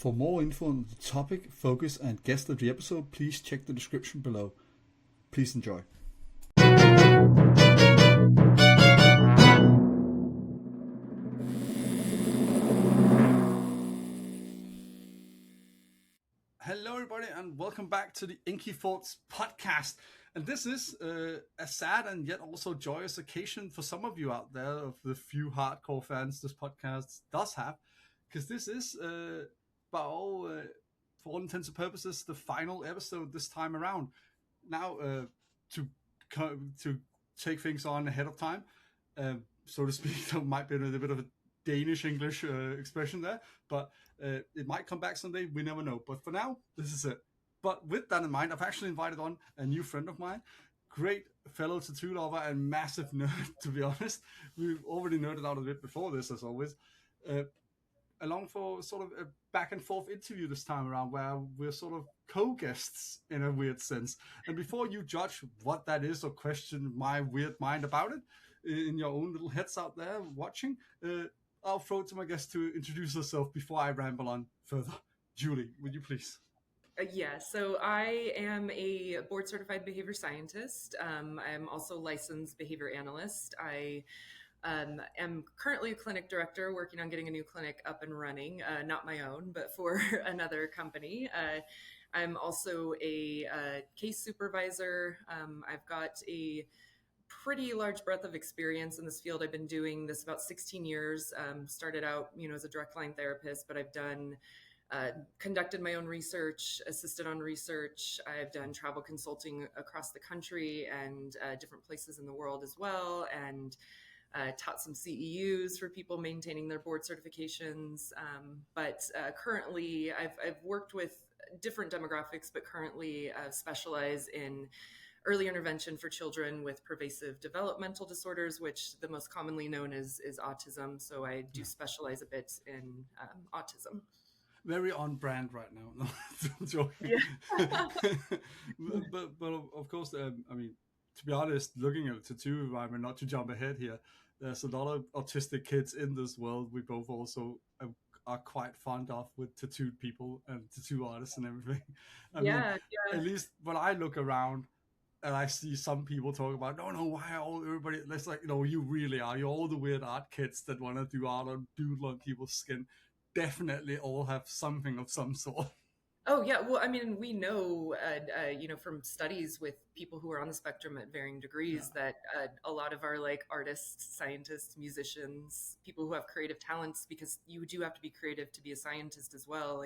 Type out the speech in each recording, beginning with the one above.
For more info on the topic, focus, and guest of the episode, please check the description below. Please enjoy. Hello, everybody, and welcome back to the Inky Thoughts podcast. And this is a sad and yet also joyous occasion for some of you out there, of the few hardcore fans this podcast does have, because this is, for all intents and purposes, the final episode this time around. Now, to take things on ahead of time, so to speak, there might be a little bit of a Danish English expression there, but it might come back someday. We never know. But for now, this is it. But with that in mind, I've actually invited on a new friend of mine, great fellow tattoo lover and massive nerd, to be honest. We've already nerded out a bit before this, as always. Along for sort of a back and forth interview this time around, where we're sort of co-guests in a weird sense. And before you judge what that is or question my weird mind about it in your own little heads out there watching, I'll throw it to my guest to introduce herself before I ramble on further. Julie, would you please? So I am a board certified behavior scientist. I'm also licensed behavior analyst. I am currently a clinic director working on getting a new clinic up and running, not my own, but for another company. I'm also a case supervisor. I've got a pretty large breadth of experience in this field. I've been doing this about 16 years. Started out, as a direct line therapist, but I've done conducted my own research, assisted on research. I've done travel consulting across the country and different places in the world as well, and taught some CEUs for people maintaining their board certifications. But currently, I've worked with different demographics, but currently specialize in early intervention for children with pervasive developmental disorders, which the most commonly known is autism. So I do specialize a bit in autism. Very on brand right now. No, joking. Yeah. but of course, I mean, to be honest, looking at the tattoo environment, not to jump ahead here, there's a lot of autistic kids in this world. We both also are quite fond of with tattooed people and tattoo artists and everything. I mean, at least when I look around and I see some people talk about, no, why everybody, it's like, you really are. You're all the weird art kids that want to do art or doodle on people's skin. Definitely all have something of some sort. Oh, yeah. Well, I mean, we know, from studies with people who are on the spectrum at varying degrees that a lot of our artists, scientists, musicians, people who have creative talents, because you do have to be creative to be a scientist as well.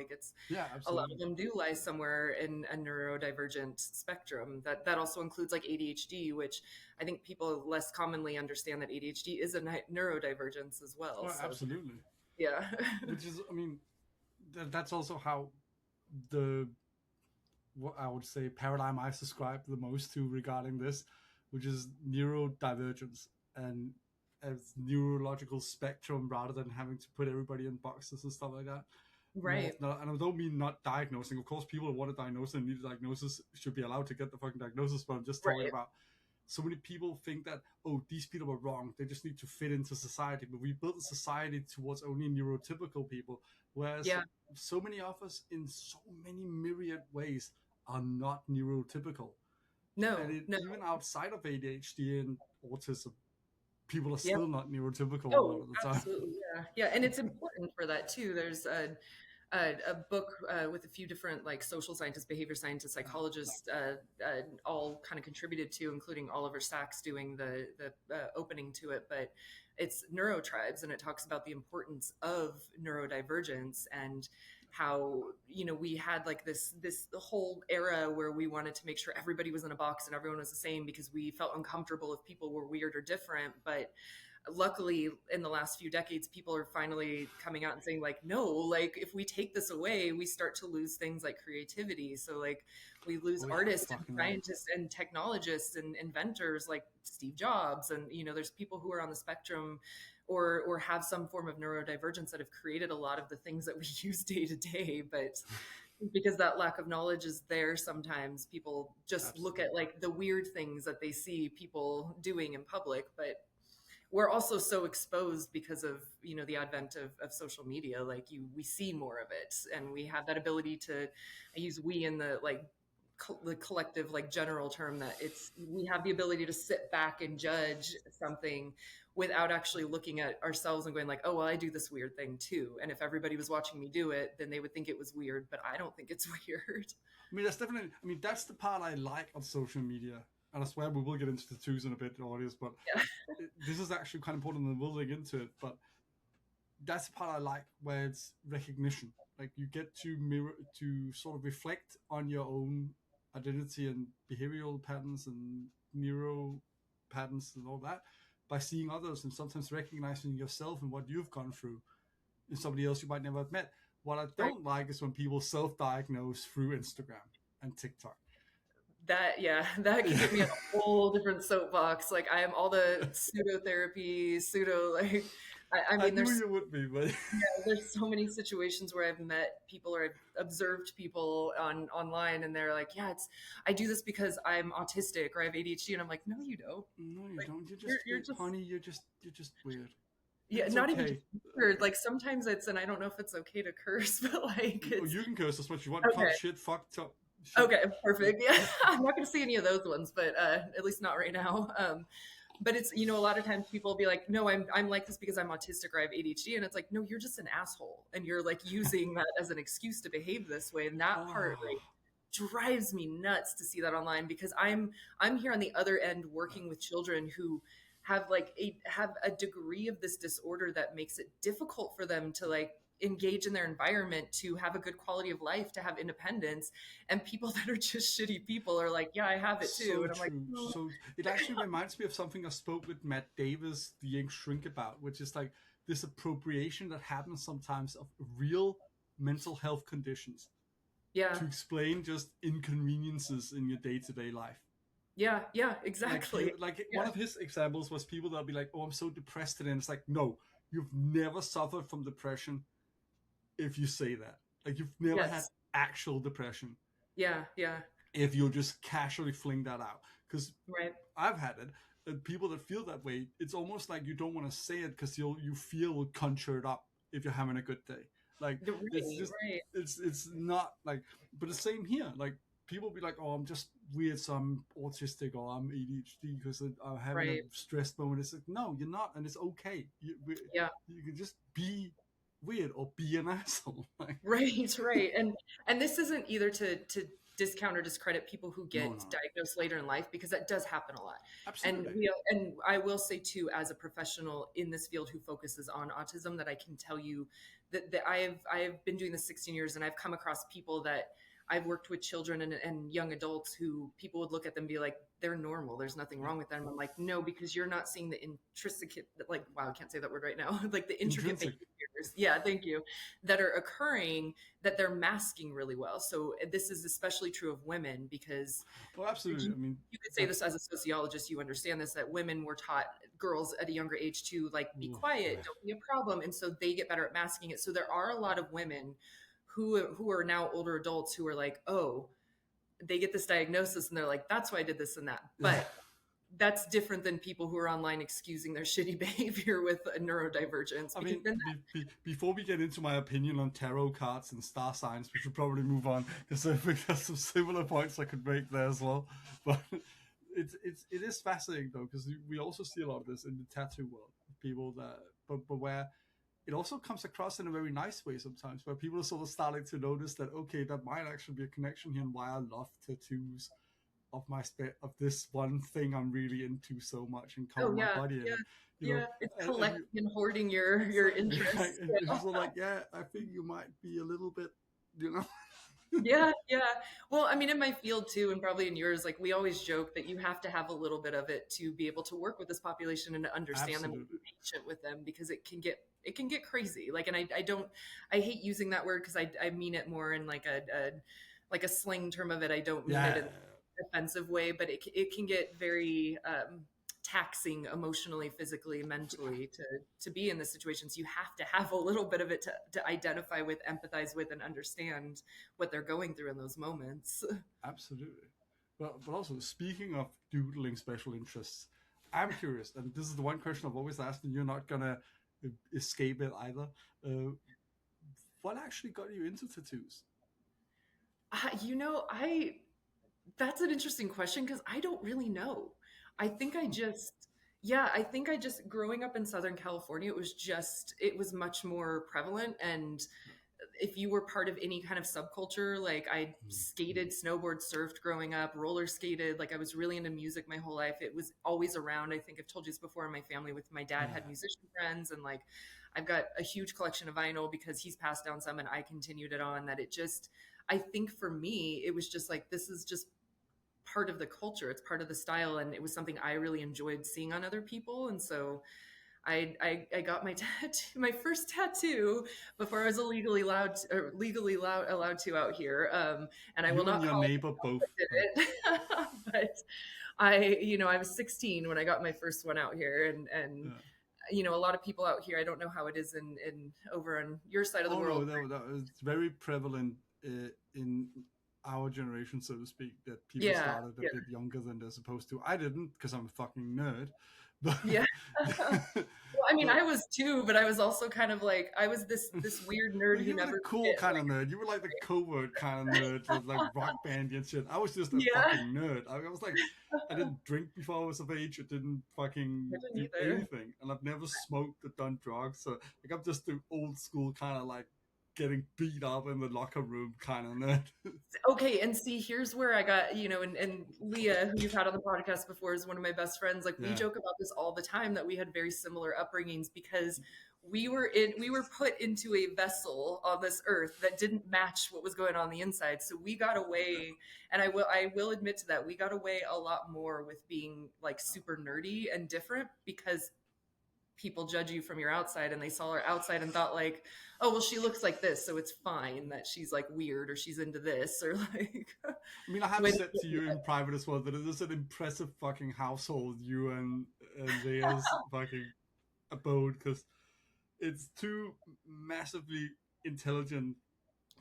A lot of them do lie somewhere in a neurodivergent spectrum. That also includes ADHD, which I think people less commonly understand that ADHD is a neurodivergence as well. Oh, so, absolutely. Yeah. Which is, I mean, that's also how what I would say paradigm I subscribe the most to regarding this, which is neurodivergence and as neurological spectrum rather than having to put everybody in boxes and stuff like that. Right. And I don't mean not diagnosing. Of course, people who want to diagnose and need a diagnosis should be allowed to get the fucking diagnosis, but I'm just talking about so many people think that, these people are wrong. They just need to fit into society. But we built a society towards only neurotypical people, whereas so many of us in so many myriad ways are not neurotypical. No, even outside of ADHD and autism, people are still not neurotypical a lot of the time. Absolutely, yeah. And it's important for that too. There's a book with a few different social scientists, behavior scientists, psychologists, all kind of contributed to, including Oliver Sacks doing the opening to it. But it's Neurotribes, and it talks about the importance of neurodivergence and how we had this whole era where we wanted to make sure everybody was in a box and everyone was the same because we felt uncomfortable if people were weird or different. But luckily in the last few decades, people are finally coming out and saying no, if we take this away, we start to lose things like creativity. So we lose artists and scientists and technologists and inventors like Steve Jobs. And, there's people who are on the spectrum or have some form of neurodivergence that have created a lot of the things that we use day to day. But because that lack of knowledge is there, sometimes people just look at the weird things that they see people doing in public. But we're also so exposed because of, the advent of social media. Like we see more of it, and we have that ability to, I use we in the like the collective, like general term, that we have the ability to sit back and judge something without actually looking at ourselves and going like, oh, well, I do this weird thing too. And if everybody was watching me do it, then they would think it was weird, but I don't think it's weird. I mean, that's the part I like on social media. And I swear we will get into the twos in a bit, audience, but Yeah. this is actually kind of important and we'll dig into it. But that's the part I like, where it's recognition. Like you get to sort of reflect on your own identity and behavioral patterns and neuro patterns and all that by seeing others and sometimes recognizing yourself and what you've gone through in somebody else you might never have met. What I don't like is when people self-diagnose through Instagram and TikTok. That can get me on a whole different soapbox. Like I am all the pseudo like I mean, I knew you would be, but there's so many situations where I've met people or I've observed people online, and they're like, yeah, I do this because I'm autistic or I have ADHD, and I'm like, no, you don't. No, you like, don't. You're just honey. You're just weird. Yeah, it's not okay. Even weird. Like sometimes it's, and I don't know if it's okay to curse, but like you can curse as much as you want. Okay. Fuck, shit, fucked up. Shit. Okay, perfect. Yeah, I'm not going to see any of those ones, but at least not right now. But it's, a lot of times people will be like, no, I'm like this because I'm autistic or I have ADHD. And it's like, no, you're just an asshole. And you're like using that as an excuse to behave this way. And that part like drives me nuts to see that online, because I'm here on the other end working with children who have a degree of this disorder that makes it difficult for them to like engage in their environment, to have a good quality of life, to have independence. And people that are just shitty people are like, yeah, I have it too. So and I'm true. like, oh. So it actually reminds me of something I spoke with Matt Davis, the young shrink, about, which is like this appropriation that happens sometimes of real mental health conditions. Yeah. To explain just inconveniences in your day-to-day life. Yeah, exactly. One of his examples was people that'll be like, oh, I'm so depressed today. And it's like, no, you've never suffered from depression if you say that. Like you've never had actual depression. Yeah. If you'll just casually fling that out. Because I've had it. And people that feel that way, it's almost like you don't want to say it because you feel will conjure it up if you're having a good day. Like it's not like, but the same here. Like people be like, oh, I'm just weird, so I'm autistic or I'm ADHD because I'm having a stressed moment. It's like, no, you're not, and it's okay. You can just be weird or be an asshole. Like, right. And this isn't either to discount or discredit people who get diagnosed later in life, because that does happen a lot. Absolutely. And I will say too, as a professional in this field who focuses on autism, that I can tell you that I have been doing this 16 years, and I've come across people that I've worked with, children and young adults, who people would look at them and be like, they're normal, there's nothing wrong with them. I'm like, no, because you're not seeing the intricate, like, wow, I can't say that word right now. Like the intricate behaviors, thank you, that are occurring that they're masking really well. So this is especially true of women, because absolutely. You could say this as a sociologist, you understand this, that women were taught, girls at a younger age, to like, be quiet, don't be a problem. And so they get better at masking it. So there are a lot of women who are now older adults who are like, oh, they get this diagnosis and they're like, that's why I did this and that. But that's different than people who are online excusing their shitty behavior with a neurodivergence. Before we get into my opinion on tarot cards and star signs, we should probably move on, because I think there's some similar points I could make there as well. But it is fascinating though, because we also see a lot of this in the tattoo world. People that, but where it also comes across in a very nice way sometimes, where people are sort of starting to notice that, okay, that might actually be a connection here, and why I love tattoos of this one thing I'm really into so much, and color my body in. It's collecting and hoarding your interests. And it's just like, I think you might be a little bit, Yeah. Well, I mean, in my field too, and probably in yours, like we always joke that you have to have a little bit of it to be able to work with this population and to understand them and be patient with them, because it can get crazy. Like, and I hate using that word, because I mean it more in like a slang term of it. I don't mean it in an offensive way, but it can get very taxing emotionally, physically, mentally to be in this situation. So you have to have a little bit of it to identify with, empathize with, and understand what they're going through in those moments. Absolutely. But also, speaking of doodling special interests, I'm curious, and this is the one question I've always asked, and you're not gonna escape it either. Uh, what actually got you into tattoos? You know, I that's an interesting question because I don't really know. I think I just, yeah, I think I just growing up in Southern California, it was much more prevalent. And if you were part of any kind of subculture, like I skated, snowboard, surfed growing up, roller skated, like I was really into music my whole life. It was always around. I think I've told you this before in my family with my dad had Yeah. musician friends and like I've got a huge collection of vinyl because he's passed down some and I continued it on that it just I think for me it was just like this is just part of the culture. It's part of the style and it was something I really enjoyed seeing on other people and so I got my tattoo, my first tattoo before I was allowed to out here. And I will You and not your call neighbor both. Like, it, but I was 16 when I got my first one out here, and yeah. a lot of people out here. I don't know how it is in over on your side of the Oh world. no, that it's very prevalent in our generation, so to speak, that people Yeah, started a yeah, bit younger than they're supposed to. I didn't because I'm a fucking nerd, but yeah. Well, I mean, but I was too, but I was also kind of like I was this weird nerd well, who you were the never cool fit. kind of nerd. You were like the covert kind of nerd with like rock band and shit. I was just a Yeah, fucking nerd. I was like, I didn't drink before I was of age. I didn't I fucking didn't do either. anything, and I've never smoked or done drugs. So like, I'm just the old school kind of like getting beat up in the locker room kind of nerd. Okay, and see, here's where I got, and Leah, who you've had on the podcast before, is one of my best friends. Like we Yeah. joke about this all the time that we had very similar upbringings because we were put into a vessel on this earth that didn't match what was going on the inside. So we got away, and I will admit to that, we got away a lot more with being like super nerdy and different because people judge you from your outside and they saw her outside and thought like, oh well she looks like this so it's fine that she's like weird or she's into this or like I mean, I have when said to you in private as well that it is an impressive fucking household, you and Leah's fucking abode, because it's two massively intelligent,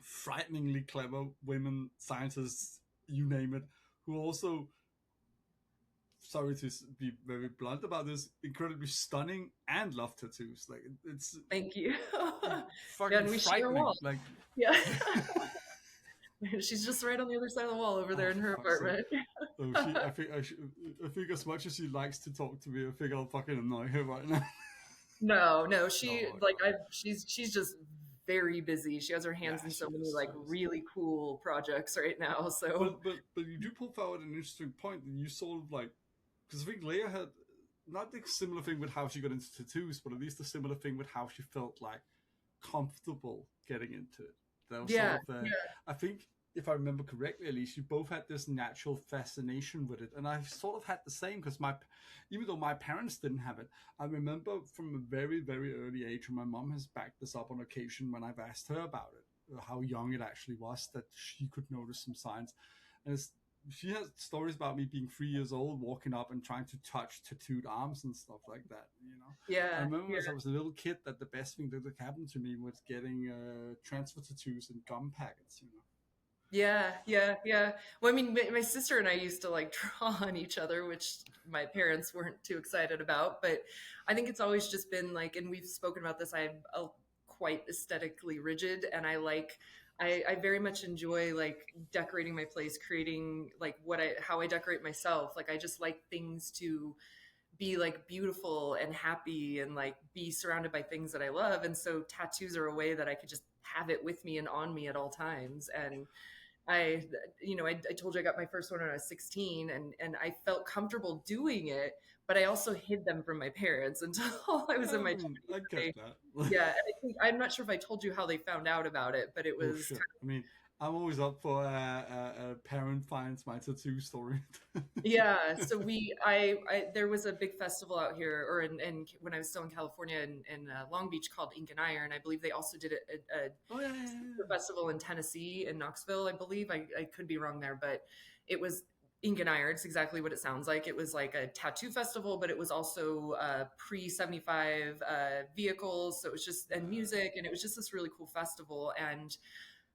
frighteningly clever women scientists, you name it, who also, sorry to be very blunt about this, incredibly stunning and love tattoos. Like it's thank you. Yeah, fucking and we share a frightening. wall. Like, Yeah. She's just right on the other side of the wall over oh, there in her for fuck's sake. apartment. So I think as much as she likes to talk to me, I think I'll fucking annoy her right now. No, No, she no. like I she's just very busy. She has her Yeah, hands in she so many is. She like is. really cool projects right now. So But you do pull forward an interesting point that you sort of like, because I think Leia had not the similar thing with how she got into tattoos, but at least a similar thing with how she felt like comfortable getting into it. That was sort yeah, of, yeah, I think, if I remember correctly, at least you both had this natural fascination with it, and I sort of had the same because even though my parents didn't have it, I remember from a very very early age, and my mom has backed this up on occasion when I've asked her about it, how young it actually was that she could notice some signs, and she has stories about me being 3 years old, walking up and trying to touch tattooed arms and stuff like that. I yeah, remember yeah. as I was a little kid that the best thing that could happen to me was getting transfer tattoos and gum packets. Yeah, yeah, yeah. Well, I mean, my sister and I used to like draw on each other, which my parents weren't too excited about. But I think it's always just been like, and we've spoken about this. I'm quite aesthetically rigid, and I very much enjoy like decorating my place, creating like how I decorate myself. Like I just like things to be like beautiful and happy and like be surrounded by things that I love. And so tattoos are a way that I could just have it with me and on me at all times. And I, I told you I got my first one when I was 16 and I felt comfortable doing it, but I also hid them from my parents until I was in I my mean, I 20s. get that. Yeah. And I'm not sure if I told you how they found out about it, but it Oh was shit! I mean, I'm always up for a parent finds my tattoo story. yeah. So there was a big festival out here or in when I was still in California in Long Beach called Ink and Iron. I believe they also did a Oh yeah, yeah, yeah. festival in Tennessee in Knoxville, I believe. I could be wrong there, but it was Ink and Iron. It's exactly what it sounds like. It was like a tattoo festival, but it was also pre 75 vehicles. So it was just, and music, and it was just this really cool festival. And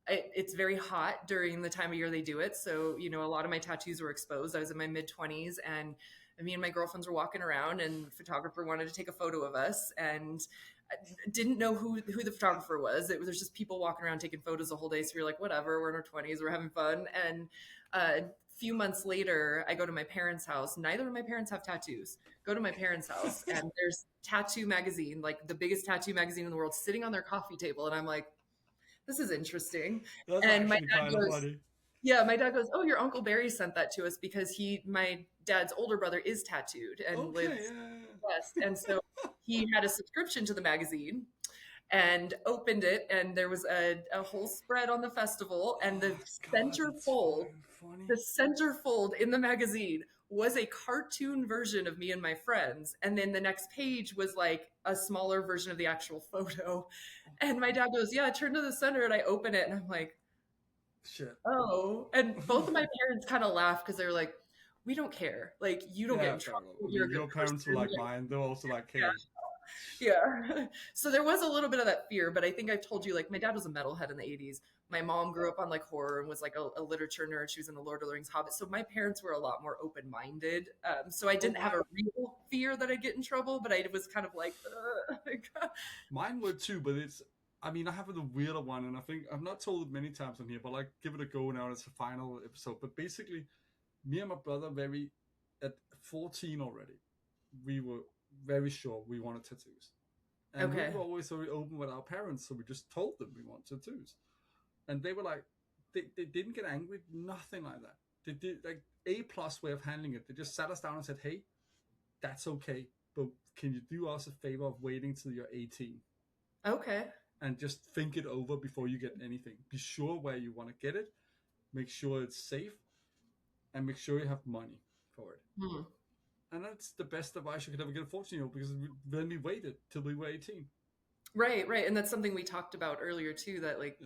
it's very hot during the time of year they do it. So, a lot of my tattoos were exposed. I was in my mid 20s and me and my girlfriends were walking around, and the photographer wanted to take a photo of us, and I didn't know who the photographer was. There's just people walking around taking photos the whole day. So we are like, whatever, we're in our 20s, we're having fun. And a few months later, I go to my parents' house. Neither of my parents have tattoos. Go to my parents' house, and there's Tattoo magazine, like the biggest tattoo magazine in the world, sitting on their coffee table. And I'm like, this is interesting. That's And my actually dad kind of goes, funny. yeah, my dad goes, oh, your Uncle Barry sent that to us because my dad's older brother is tattooed and Okay, lives yeah. west. And so he had a subscription to the magazine and opened it, and there was a whole spread on the festival, and Oh God, that's funny. the centerfold in the magazine was a cartoon version of me and my friends. And then the next page was like a smaller version of the actual photo. And my dad goes, yeah, turn to the center. And I open it, and I'm like, Shit. oh. And both of my parents kind of laughed because they were like, we don't care. Like, you don't get Yeah, in fair trouble. enough. I You're a mean, good your parents were person. like mine. They're also like, hey. Yeah. So there was a little bit of that fear, but I think I've told you, like, my dad was a metalhead in the 80s. My mom grew up on like horror and was like a literature nerd. She was in the Lord of the Rings Hobbit. So my parents were a lot more open-minded. So I didn't have a real fear that I'd get in trouble, but I was kind of like, Mine were too, but I mean, I have a weirder one, and I think I've not told it many times on here, but like, give it a go now. It's a final episode. But basically, me and my brother, at 14 already, we were very sure we wanted tattoos. And okay. we were always very open with our parents, so we just told them we want tattoos. And they were like, they didn't get angry, nothing like that. They did like A+ way of handling it. They just sat us down and said, hey, that's okay, but can you do us a favor of waiting till you're 18? Okay. And just think it over before you get anything. Be sure where you want to get it, make sure it's safe, and make sure you have money for it. Hmm. And that's the best advice you could ever get a 14-year-old, because then we waited till we were 18. Right. And that's something we talked about earlier too, that like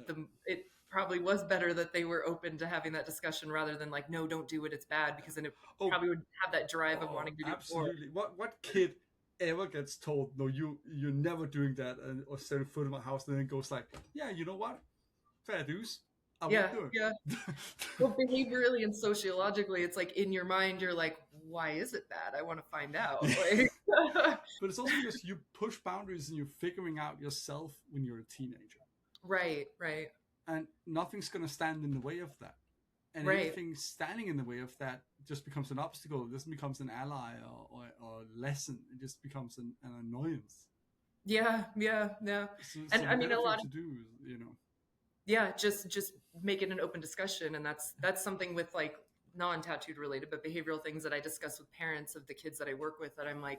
it probably was better that they were open to having that discussion rather than like, no, don't do it, it's bad, because then it probably would have that drive of wanting to do absolutely. What kid ever gets told, no, you're never doing that, or setting foot in my house, and then goes like, yeah, you know what? Fair dues. I won't do it. Yeah. Well, behaviorally and sociologically, it's like in your mind, you're like, why is it bad? I want to find out. Like, but it's also because you push boundaries and you're figuring out yourself when you're a teenager. Right. And nothing's going to stand in the way of that. And anything standing in the way of that just becomes an obstacle. It doesn't become an ally or lesson. It just becomes an annoyance. Yeah. So and I mean, a lot to do, you know. Yeah, just make it an open discussion, and that's something with like non-tattooed related, but behavioral things that I discuss with parents of the kids that I work with. That I'm like,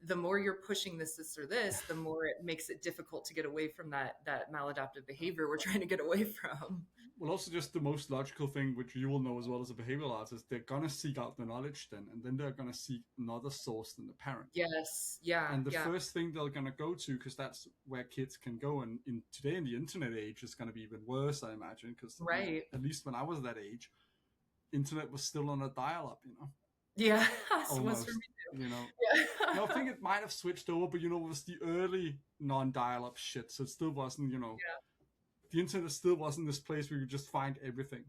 the more you're pushing this or this, the more it makes it difficult to get away from that maladaptive behavior we're trying to get away from. Well, also just the most logical thing, which you will know as well as a behavioral artist, they're going to seek out the knowledge then, and then they're going to seek another source than the parent. Yes, yeah. And the first thing they're going to go to, because that's where kids can go, and today in the internet age, it's going to be even worse, I imagine, because at least when I was that age, internet was still on a dial-up, you know? Yeah, almost, for me too. You know? Yeah. No, I think it might have switched over, but, you know, it was the early non-dial-up shit, so it still wasn't, you know... Yeah. The internet still wasn't this place where you could just find everything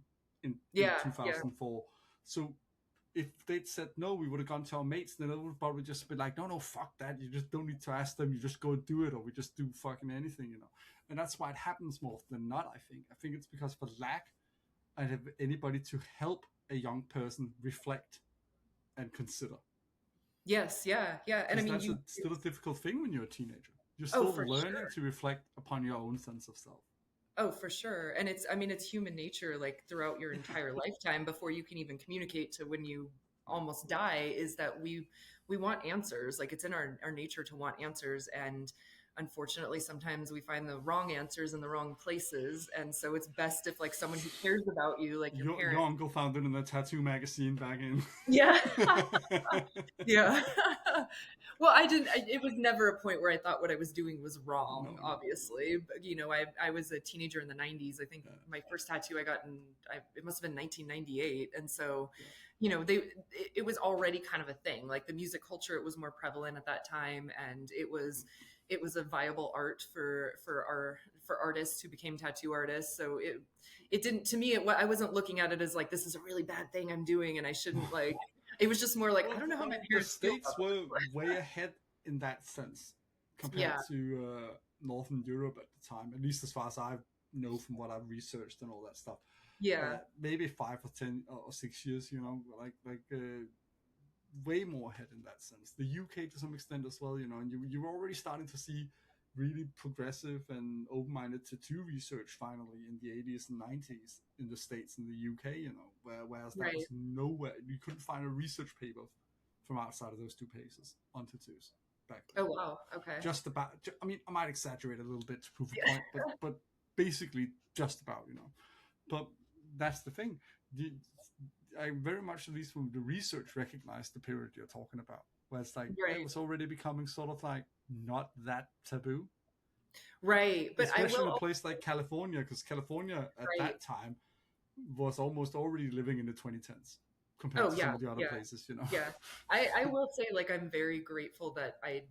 in 2004. Yeah. So if they'd said no, we would have gone to our mates, then it would probably just be like, no, fuck that. You just don't need to ask them. You just go and do it, or we just do fucking anything, you know. And that's why it happens more often than not, I think. I think it's because of a lack of anybody to help a young person reflect and consider. Yes, yeah. And I mean, that's still a difficult thing when you're a teenager. You're still learning to reflect upon your own sense of self. Oh, for sure. And it's human nature, like throughout your entire lifetime, before you can even communicate to when you almost die, is that we want answers. Like it's in our nature to want answers. And unfortunately, sometimes we find the wrong answers in the wrong places. And so it's best if like someone who cares about you, like your parents. Your uncle found it in the tattoo magazine back in. Yeah. Yeah. Well, it was never a point where I thought what I was doing was wrong, obviously. But, you know, I was a teenager in the 90s. I think my first tattoo I got it must have been 1998. And so, you know, it was already kind of a thing. Like the music culture, it was more prevalent at that time. And it was a viable art for artists who became tattoo artists. So it didn't, to me, I wasn't looking at it as like, this is a really bad thing I'm doing and I shouldn't like, It was just more like, I Well, don't know how my the parents feel States about were this. way ahead in that sense compared Yeah, to Northern Europe at the time, at least as far as I know from what I've researched and all that stuff. yeah, Maybe 5 or 10 or 6 years, way more ahead in that sense. The UK to some extent as well, and you're already starting to see really progressive and open-minded tattoo research finally in the 80s and 90s in the States and the UK, whereas that right. was nowhere. You couldn't find a research paper from outside of those two places on tattoos back then. Oh wow. Okay. Just about, I mean, I might exaggerate a little bit to prove a Yeah. point, but basically just about, But that's the thing. I very much, at least from the research, recognize the period you're talking about, where it's like it Right. was already becoming sort of like not that taboo, Right. But I especially will in a place like California, because California at right. that time was almost already living in the 2010s compared Oh to yeah, some of the other yeah, places. yeah. I will say like I'm very grateful that I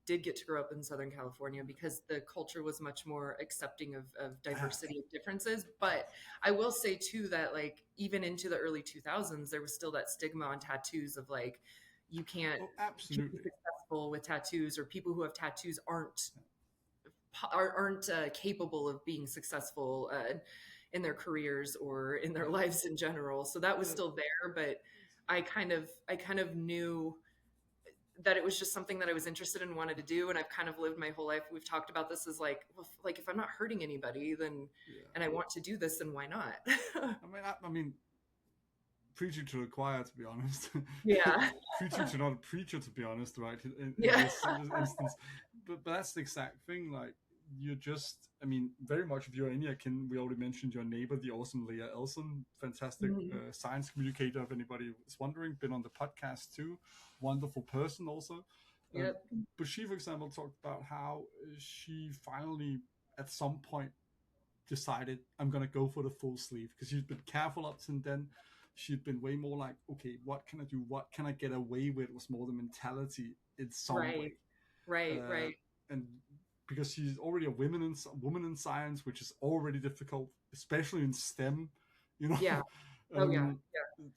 did get to grow up in Southern California because the culture was much more accepting of Yeah. diversity of differences. But I will say too that like even into the early 2000s, there was still that stigma on tattoos of like you can't Oh, be absolutely. successful with tattoos or people who have tattoos aren't capable of being successful in their careers or in their lives in general. So that was Uh, still there, but I kind of knew that it was just something that I was interested in, wanted to do, and I've kind of lived my whole life. We've talked about this as like, well, like if I'm not hurting anybody, then yeah. and I want to do this, then why not? I mean, preaching to the choir, to be honest. Yeah, Preaching to not a preacher, to be honest, right? In yeah, this instance, but that's the exact thing. Like you're just, I mean, very much. If you're any, we already mentioned your neighbor, the awesome Leah Elson, fantastic Mhm. science communicator. If anybody is wondering, been on the podcast too. Wonderful person, also. Um, Yep, but she, for example, talked about how she finally, at some point, decided I'm gonna go for the full sleeve because she's been careful up to then. She'd been way more like, okay, what can I do? What can I get away with? Was more the mentality in some right, way, right, uh, right. and because she's already a woman in science, which is already difficult, especially in STEM, you know, Yeah. Oh yeah, um,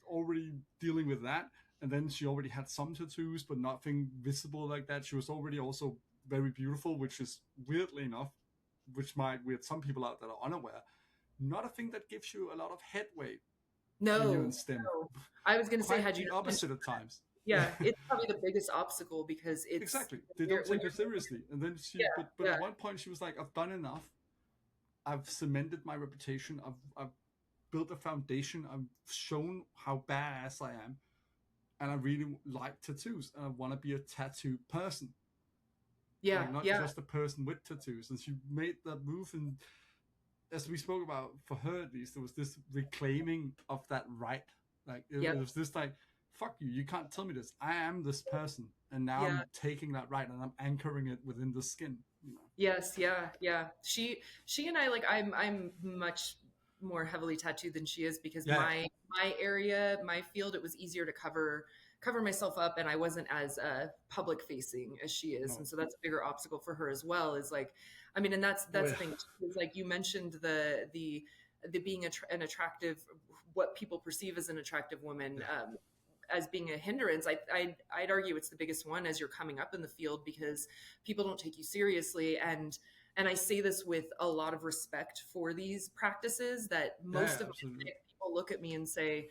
already dealing with that. And then she already had some tattoos, but nothing visible like that. She was already also very beautiful, which is weirdly enough, which might weird some people out that are unaware, not a thing that gives you a lot of headway when you're in no, STEM. no. I was gonna say, Quite had you the not mentioned, opposite at times. Yeah, yeah, it's probably the biggest obstacle because it's exactly. They don't when take her you're seriously. And then yeah, but yeah, at one point she was like, I've done enough. I've cemented my reputation. I've built a foundation. I've shown how badass I am, and I really like tattoos, and I want to be a tattoo person, yeah, like not yeah, just a person with tattoos. And she made that move, and as we spoke about, for her at least, there was this reclaiming of that right. Like it yep, was this like, fuck you, you can't tell me this. I am this person, and now yeah. I'm taking that right and I'm anchoring it within the skin. Yes, yeah, yeah. She and I like I'm much more heavily tattooed than she is because Yeah, my area, my field, it was easier to cover myself up and I wasn't as public facing as she is. no, And so that's a bigger obstacle for her as well is like I mean and oh that's yeah, the thing too, is like you mentioned the being an attractive what people perceive as an attractive woman yeah, as being a hindrance, I'd argue it's the biggest one as you're coming up in the field because people don't take you seriously. And I say this with a lot of respect for these practices that yeah, most of my absolutely. people look at me and say,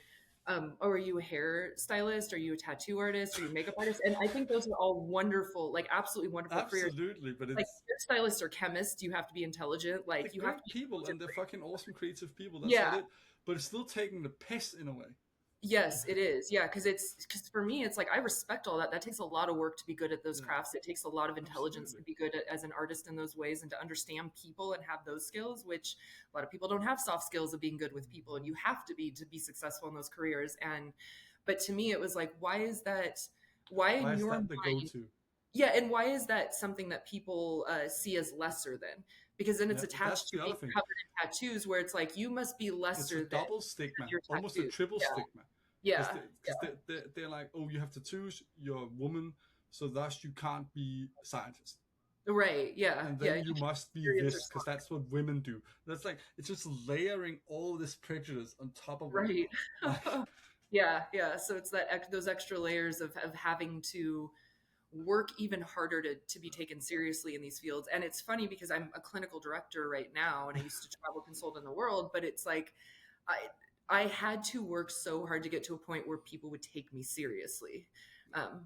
oh, are you a hairstylist? Are you a tattoo artist? Are you a makeup artist? And I think those are all wonderful, like absolutely wonderful careers. Absolutely, but Like it's hairstylists or chemists, you have to be intelligent. they're Like you have to great be people and intelligent. they're fucking awesome creative people. That's not Yeah, it. But it's still taking the piss in a way. yes, it is. Yeah, because for me, it's like I respect all that. That takes a lot of work to be good at those Yeah, crafts. It takes a lot of intelligence absolutely. to be good as an artist in those ways and to understand people and have those skills, which a lot of people don't have soft skills of being good with people, and you have to be successful in those careers. And but to me, it was like, why is that? Why Why in is your that the mind? go-to? Yeah, and why is that something that people see as lesser than? Because then it's Yeah, attached that's to the being other thing. covered in tattoos, where it's like you must be It's a lesser than double stigma, your almost a tattoos. triple Yeah, stigma, because yeah. they're like, oh, you have tattoos, you're a woman, so thus you can't be a scientist, Right. Yeah. and Yeah. then you must be Periods or this because that's what women do. That's like it's just layering all this prejudice on top of one right. another. Like Yeah. So it's those extra layers of having to work even harder to be taken seriously in these fields. And it's funny because I'm a clinical director right now and I used to travel consult in the world, but it's like I I had to work so hard to get to a point where people would take me seriously.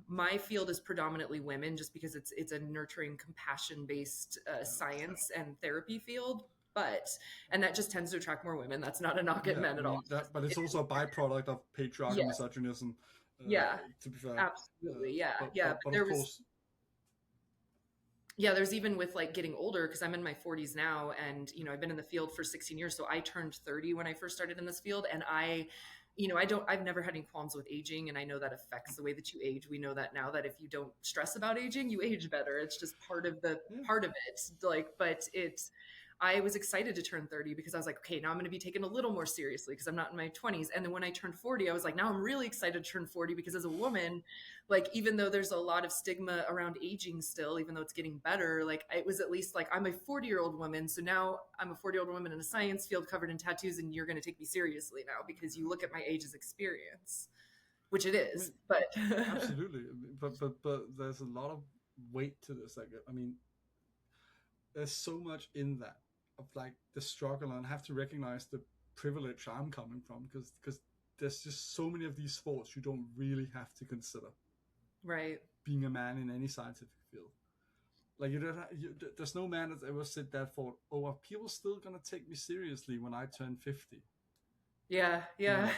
My field is predominantly women, just because it's a nurturing, compassion based Yeah. science and therapy field. But and that just tends to attract more women. That's not a knock at Yeah, men I at all. mean that, but it's It also is, a byproduct of patriarchal yeah, misogynism. yeah, To be fair, absolutely, yeah, but yeah. but But but of there was course, yeah, there's even with like getting older because I'm in my 40s now, and I've been in the field for 16 years. So I turned 30 when I first started in this field, and I've never had any qualms with aging, and I know that affects the way that you age. We know that now, that if you don't stress about aging, you age better. It's just yeah. part of it. Like, but I was excited to turn 30 because I was like, okay, now I'm going to be taken a little more seriously because I'm not in my 20s. And then when I turned 40, I was like, now I'm really excited to turn 40 because as a woman, like, even though there's a lot of stigma around aging still, even though it's getting better, like, it was at least like, I'm a 40-year-old woman. So now I'm a 40-year-old woman in a science field covered in tattoos, and you're going to take me seriously now because you look at my age as experience, which it I mean, is. But absolutely, but there's a lot of weight to this. Like, I mean, there's so much in that of like the struggle, and I have to recognize the privilege I'm coming from, because there's just so many of these sports you don't really have to consider right. being a man in any scientific field. Like there's no man that's ever said that for, oh, are people still gonna take me seriously when I turn 50? Yeah. You Yeah. know,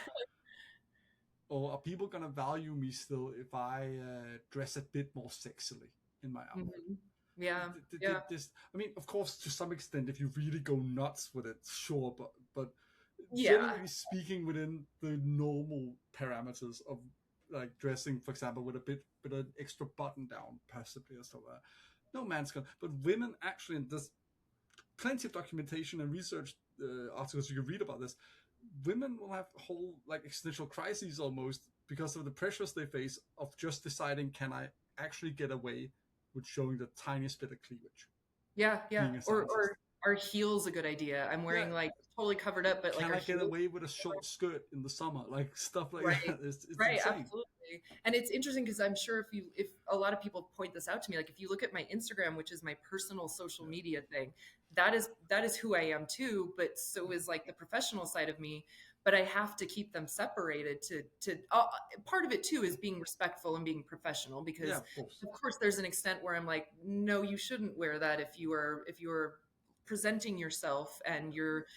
or are people gonna value me still if I dress a bit more sexily in my outfit? Mhm. Yeah. Yeah. This, I mean, of course, to some extent, if you really go nuts with it, sure, but Yeah. generally speaking, within the normal parameters of like dressing, for example, with an extra button down, possibly or so, no man's gonna. But women actually, and there's plenty of documentation and research articles you can read about this. Women will have whole like existential crises almost because of the pressures they face of just deciding, can I actually get away with showing the tiniest bit of cleavage Yeah. Yeah. being a Or scientist? are heels a good idea? I'm Yeah, wearing like totally covered up, but like can our I get heels. away with a short skirt in the summer? Like stuff like Right. that. It's Right, insane. absolutely. And it's interesting because I'm sure if a lot of people point this out to me, like if you look at my Instagram, which is my personal social Yeah. media thing, that is who I am too, but so is like the professional side of me. But I have to keep them separated to part of it too is being respectful and being professional, Yeah, because of course. of course there's an extent where I'm like, no, you shouldn't wear that if you are presenting yourself and you're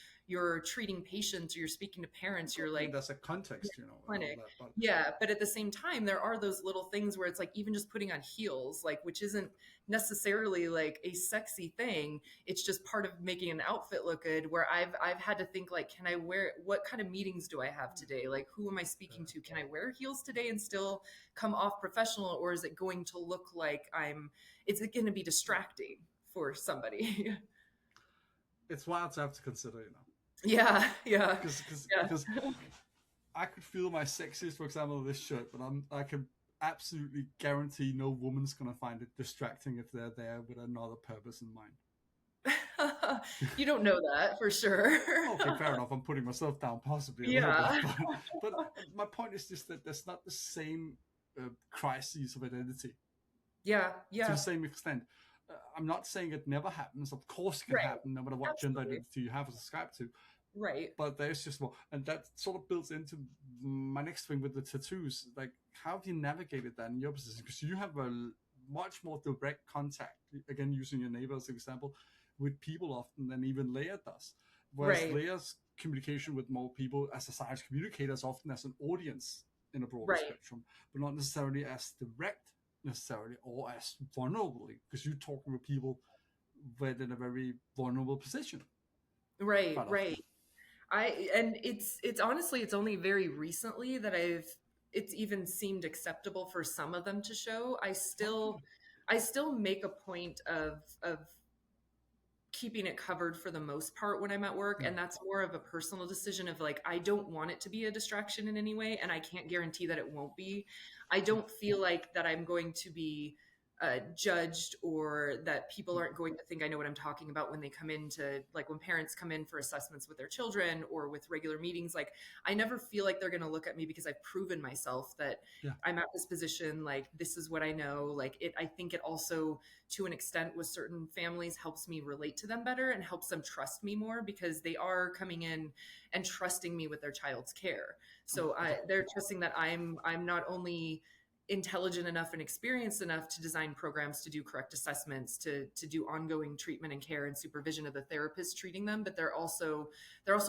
treating patients or you're speaking to parents, you're I mean, like there's a context, and all clinic. that, but Yeah, but at the same time, there are those little things where it's like even just putting on heels, like, which isn't necessarily like a sexy thing. It's just part of making an outfit look good. Where I've had to think like, can I wear? What kind of meetings do I have today? Like, who am I speaking to? Can I wear heels today and still come off professional, or is it going to look like I'm? Is it going to be distracting for somebody? it's wild to have to consider, Yeah, yeah, yeah. because I could feel my sexiest, for example, this shirt, but I can absolutely guarantee no woman's gonna find it distracting if they're there with another purpose in mind. You don't know that for sure. Okay, fair enough. I'm putting myself down possibly a little bit, Yeah. but my point is just that there's not the same crises of identity Yeah, to the yeah, same extent. I'm not saying it never happens. Of course, it can right. happen no matter what gender Absolutely. identity you have subscribed to. Right. But there's just more, and that sort of builds into my next thing with the tattoos. Like, how have you navigated that in your position? Because you have a much more direct contact, again using your neighbor as an example, with people often than even Leia does. Whereas Right. Leia's communication with more people as a science communicator is often as an audience in a broader Right. spectrum, but not necessarily as direct necessarily or as vulnerably, because you're talking with people in a very vulnerable position Right. quite often. Right. And it's honestly it's only very recently that it's even seemed acceptable for some of them to show. Okay. I still make a point of keeping it covered for the most part when I'm at work. Yeah. And that's more of a personal decision of like, I don't want it to be a distraction in any way. And I can't guarantee that it won't be. I don't feel like that I'm going to be judged, or that people aren't going to think I know what I'm talking about when they come in to, like, when parents come in for assessments with their children or with regular meetings. Like, I never feel like they're going to look at me because I've proven myself that Yeah. I'm at this position. Like, this is what I know. Like, I think it also, to an extent, with certain families, helps me relate to them better and helps them trust me more, because they are coming in and trusting me with their child's care. So they're trusting that I'm not only intelligent enough and experienced enough to design programs to do correct assessments, to do ongoing treatment and care and supervision of the therapist treating them, but they're also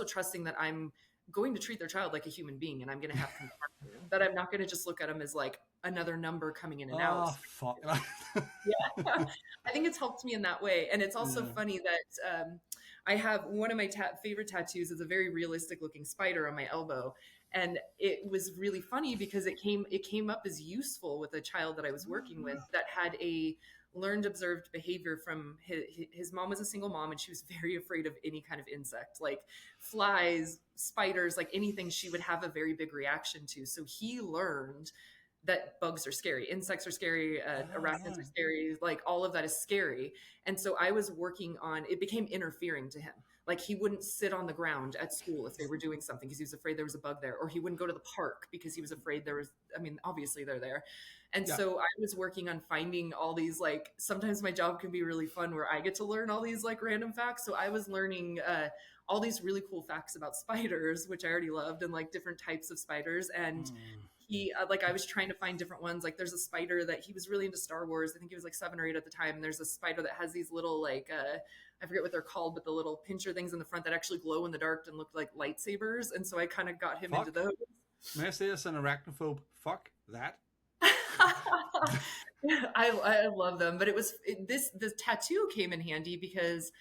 trusting that I'm going to treat their child like a human being, and I'm going to have compassion, that I'm not going to just look at them as like another number coming in and out. Oh, fuck. Yeah. I think it's helped me in that way. And it's also Yeah. funny that I have one of my favorite tattoos is a very realistic looking spider on my elbow. And it was really funny because it came up as useful with a child that I was working with that had a learned observed behavior from his mom was a single mom, and she was very afraid of any kind of insect, like flies, spiders, like anything she would have a very big reaction to. So he learned that bugs are scary, insects are scary, arachnids are scary, like all of that is scary. And so I was working on, it became interfering to him. Like, he wouldn't sit on the ground at school if they were doing something because he was afraid there was a bug there, or he wouldn't go to the park because he was afraid there was, I mean, obviously they're there. And Yeah. so I was working on finding all these, like, sometimes my job can be really fun where I get to learn all these like random facts. So I was learning all these really cool facts about spiders, which I already loved, and like different types of spiders. And he like, I was trying to find different ones. Like, there's a spider that he was really into Star Wars. I think he was like 7 or 8 at the time. And there's a spider that has these little like I forget what they're called, but the little pincher things in the front that actually glow in the dark and look like lightsabers. And so I kind of got him into those. May I say, as an arachnophobe, fuck that. I love them, but the tattoo came in handy because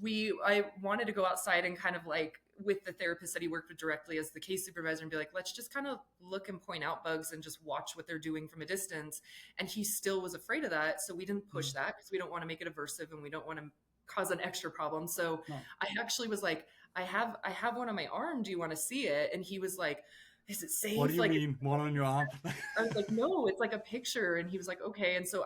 I wanted to go outside and kind of like, with the therapist that he worked with directly as the case supervisor, and be like, let's just kind of look and point out bugs and just watch what they're doing from a distance. And he still was afraid of that. So we didn't push that because we don't want to make it aversive and we don't want to cause an extra problem. So I actually was like, I have one on my arm. Do you want to see it? And he was like, is it safe? What do you mean, one on your arm? I was like, no, it's like a picture. And he was like, okay. And so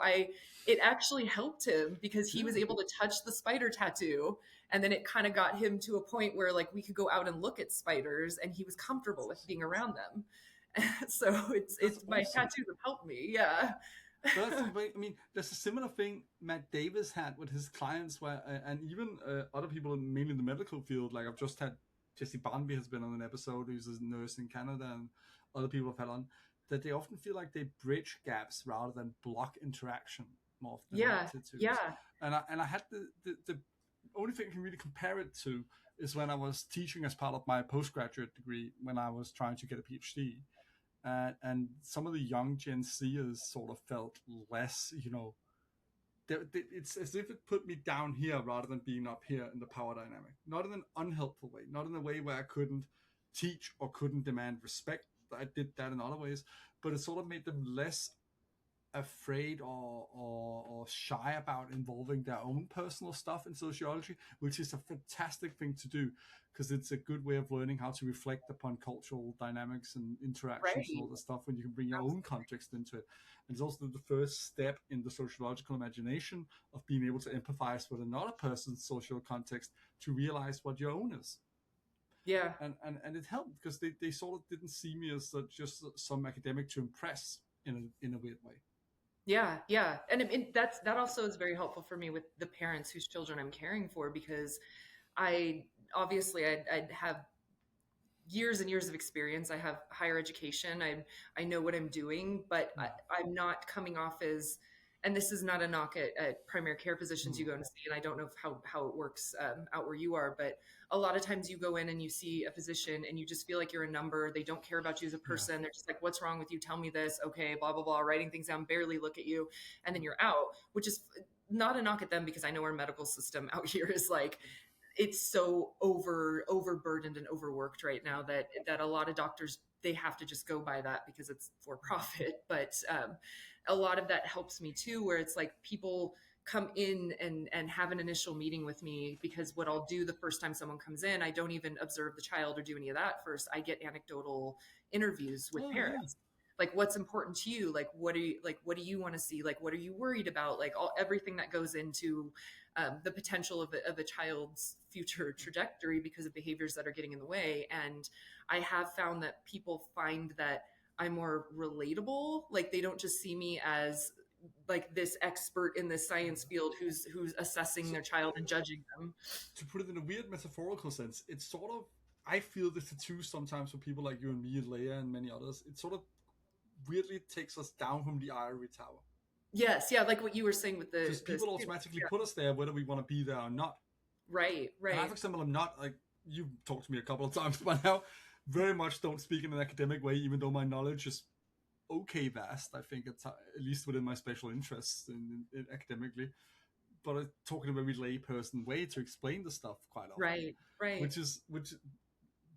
it actually helped him because he was able to touch the spider tattoo. And then it kind of got him to a point where like we could go out and look at spiders and he was comfortable with being around them. So it's awesome. My tattoos have helped me. Yeah. I mean, there's a similar thing Matt Davis had with his clients, where, and even other people, mainly in the medical field, like I've just had Jesse Barnby has been on an episode, who's a nurse in Canada, and other people have had on, that they often feel like they bridge gaps rather than block interaction more often. Yeah. And I had the only thing I can really compare it to is when I was teaching as part of my postgraduate degree, when I was trying to get a PhD. And some of the young Gen Zers sort of felt less, it's as if it put me down here rather than being up here in the power dynamic. Not in an unhelpful way, not in a way where I couldn't teach or couldn't demand respect. I did that in other ways, but it sort of made them less afraid or shy about involving their own personal stuff in sociology, which is a fantastic thing to do because it's a good way of learning how to reflect upon cultural dynamics and interactions and all this stuff when you can bring your own context into it. And it's also the first step in the sociological imagination of being able to empathize with another person's social context to realize what your own is. Yeah. And it helped because they sort of didn't see me as just some academic to impress in a weird way. Yeah. And that also is very helpful for me with the parents whose children I'm caring for, because I have years and years of experience. I have higher education. I know what I'm doing, but I'm not coming off as, and this is not a knock at primary care physicians you go and see, and I don't know how it works out where you are, but a lot of times you go in and you see a physician and you just feel like you're a number. They don't care about you as a person. Yeah. They're just like, what's wrong with you? Tell me this. Okay, blah, blah, blah, writing things down, barely look at you. And then you're out, which is not a knock at them, because I know our medical system out here is like, it's so overburdened and overworked right now that a lot of doctors, they have to just go by that because it's for profit. But a lot of that helps me too, where it's like people come in and have an initial meeting with me, because what I'll do the first time someone comes in, I don't even observe the child or do any of that first. I get anecdotal interviews with parents. like what's important to you, like what do you want to see, like what are you worried about, like everything that goes into the potential of a child's future trajectory because of behaviors that are getting in the way. And I have found that people find that I'm more relatable. Like they don't just see me as like this expert in this science field who's assessing So, their child and judging them. to put it in a weird metaphorical sense, it's sort of, I feel this too sometimes for people like you and me and Leia and many others. It sort of weirdly takes us down from the ivory tower. Yes, yeah, like what you were saying with Because the people students. automatically Yeah. put us there whether we want to be there or not. Right, And I, right. for example, am not, like, you've talked to me a couple of times by now, very much don't speak in an academic way, even though my knowledge is okay vast. I think it's at least within my special interests in academically. But I talk in a very layperson way to explain the stuff quite often, Right, right. which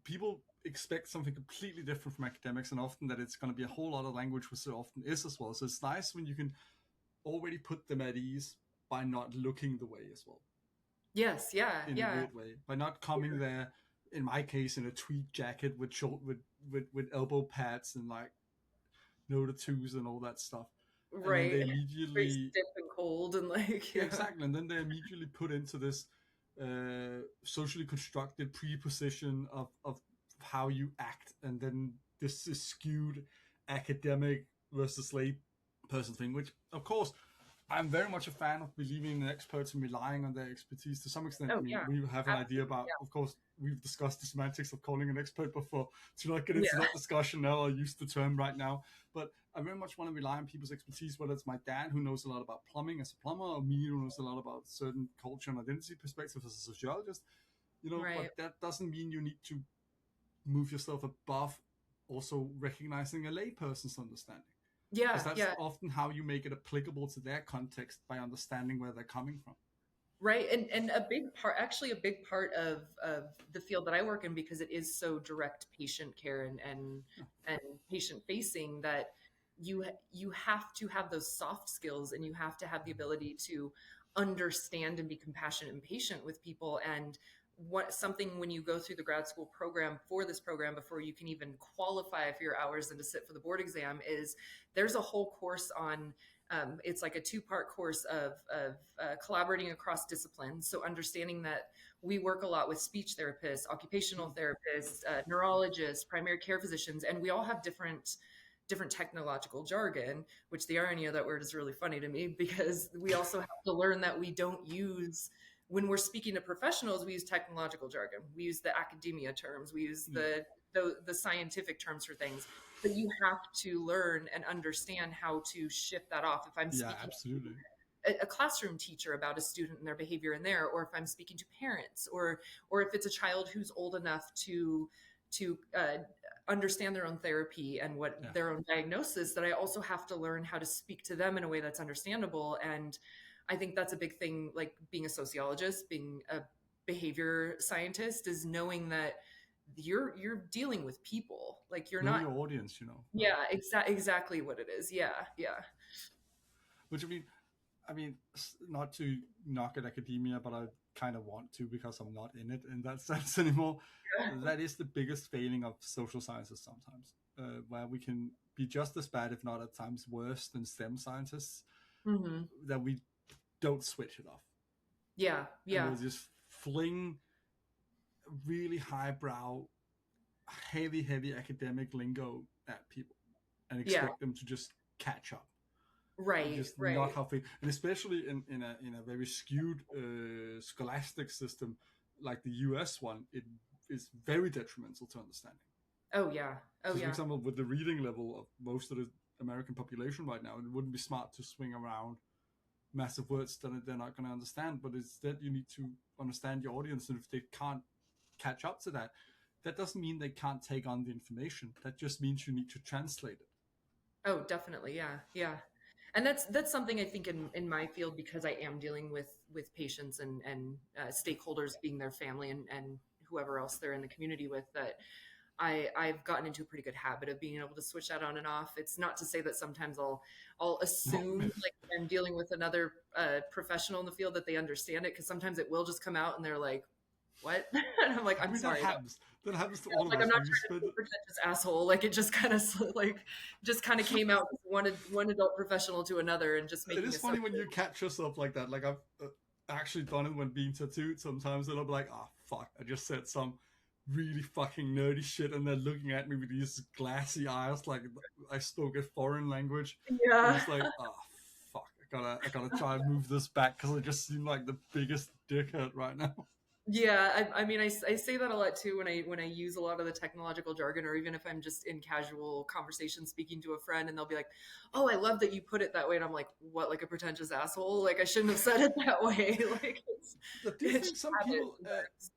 people expect something completely different from academics, and often that it's going to be a whole lot of language, which it often is as well. So it's nice when you can already put them at ease by not looking the way as well, Yes, yeah, in a yeah. weird way, by not coming there. In my case, in a tweed jacket with short with elbow pads and like no tattoos and all that stuff, and then they Right. Very immediately, stiff and cold and like yeah, yeah. exactly, and then they immediately put into this socially constructed preposition of how you act, and then this is skewed academic versus lay person thing, which of course I'm very much a fan of believing in experts and relying on their expertise to some extent. I Oh mean, yeah. we have an idea Absolutely. about, of course, we've discussed the semantics of calling an expert before. To not get Yeah. into Yeah. that discussion now, I'll use the term right now. But I very much want to rely on people's expertise, whether it's my dad who knows a lot about plumbing as a plumber, or me who knows a lot about certain culture and identity perspectives as a sociologist. Right. But that doesn't mean you need to move yourself above also recognizing a layperson's understanding, because Yeah, that's yeah. often how you make it applicable to their context, by understanding where they're coming from. Right. And a big part, actually a big part of the field that I work in, because it is so direct patient care Yeah, and patient facing, that you have to have those soft skills, and you have to have the ability to understand and be compassionate and patient with people. And what something when you go through the grad school program for this program, before you can even qualify for your hours and to sit for the board exam, is there's a whole course on it's like a two-part course of collaborating across disciplines. So understanding that we work a lot with speech therapists, occupational therapists, neurologists, primary care physicians, and we all have different technological jargon, which the irony of that word is really funny to me, because we also have to learn that we don't use, when we're speaking to professionals, we use technological jargon. We use the academia terms. We use yeah, the scientific terms for things. But you have to learn and understand how to shift that off. If I'm yeah, speaking absolutely. to a classroom teacher about a student and their behavior in there, or if I'm speaking to parents, or if it's a child who's old enough to understand their own therapy and what Yeah, their own diagnosis, that I also have to learn how to speak to them in a way that's understandable. And I think that's a big thing, like being a sociologist, being a behavior scientist, is knowing that you're dealing with people. Like you're know not. your audience, like, Yeah, exactly what it is. Yeah, yeah. which I mean, not to knock at academia, but I kind of want to, because I'm not in it in that sense anymore. That is the biggest failing of social sciences sometimes, where we can be just as bad, if not at times worse, than STEM scientists, Hmm. that we don't switch it off, Yeah, and yeah, we'll just fling really highbrow, heavy academic lingo at people and yeah. expect them to just catch up. Right, Just not right. how they, and especially in a very skewed scholastic system like the US one, it is very detrimental to understanding. Oh yeah, oh Because, for yeah. example, with the reading level of most of the American population right now, it wouldn't be smart to swing around massive words that they're not going to understand. But instead, you need to understand your audience, and if they can't catch up to that, that doesn't mean they can't take on the information. That just means you need to translate it. Oh, definitely. Yeah, yeah. And that's something I think in my field, because I am dealing with patients and stakeholders, being their family and whoever else they're in the community with, that I've gotten into a pretty good habit of being able to switch that on and off. It's not to say that sometimes I'll No, assume, like I'm dealing with another professional in the field, that they understand it, because sometimes it will just come out and they're like, what? And I'm like, I I'm mean, that sorry. happens. That happens to all of Like, I'm us. not When you trying to spend, be a pretentious asshole. Like, it just kind of like just kind of came out one adult professional to another, and just it making is funny when assumptions. you catch yourself like that. Like I've actually done it when being tattooed. Sometimes and I'll be like, "Oh fuck, I just said some really fucking nerdy shit," and they're looking at me with these glassy eyes, like I spoke a foreign language. And Yeah. it's like, "Oh fuck, I gotta try and move this back because I just seem like the biggest dickhead right now." Yeah, I mean, I say that a lot too when I use a lot of the technological jargon, or even if I'm just in casual conversation speaking to a friend, and they'll be like, "Oh, I love that you put it that way," and I'm like, "What? Like a pretentious asshole? Like I shouldn't have said it that way." Like But do you it's think just some habit people? sometimes.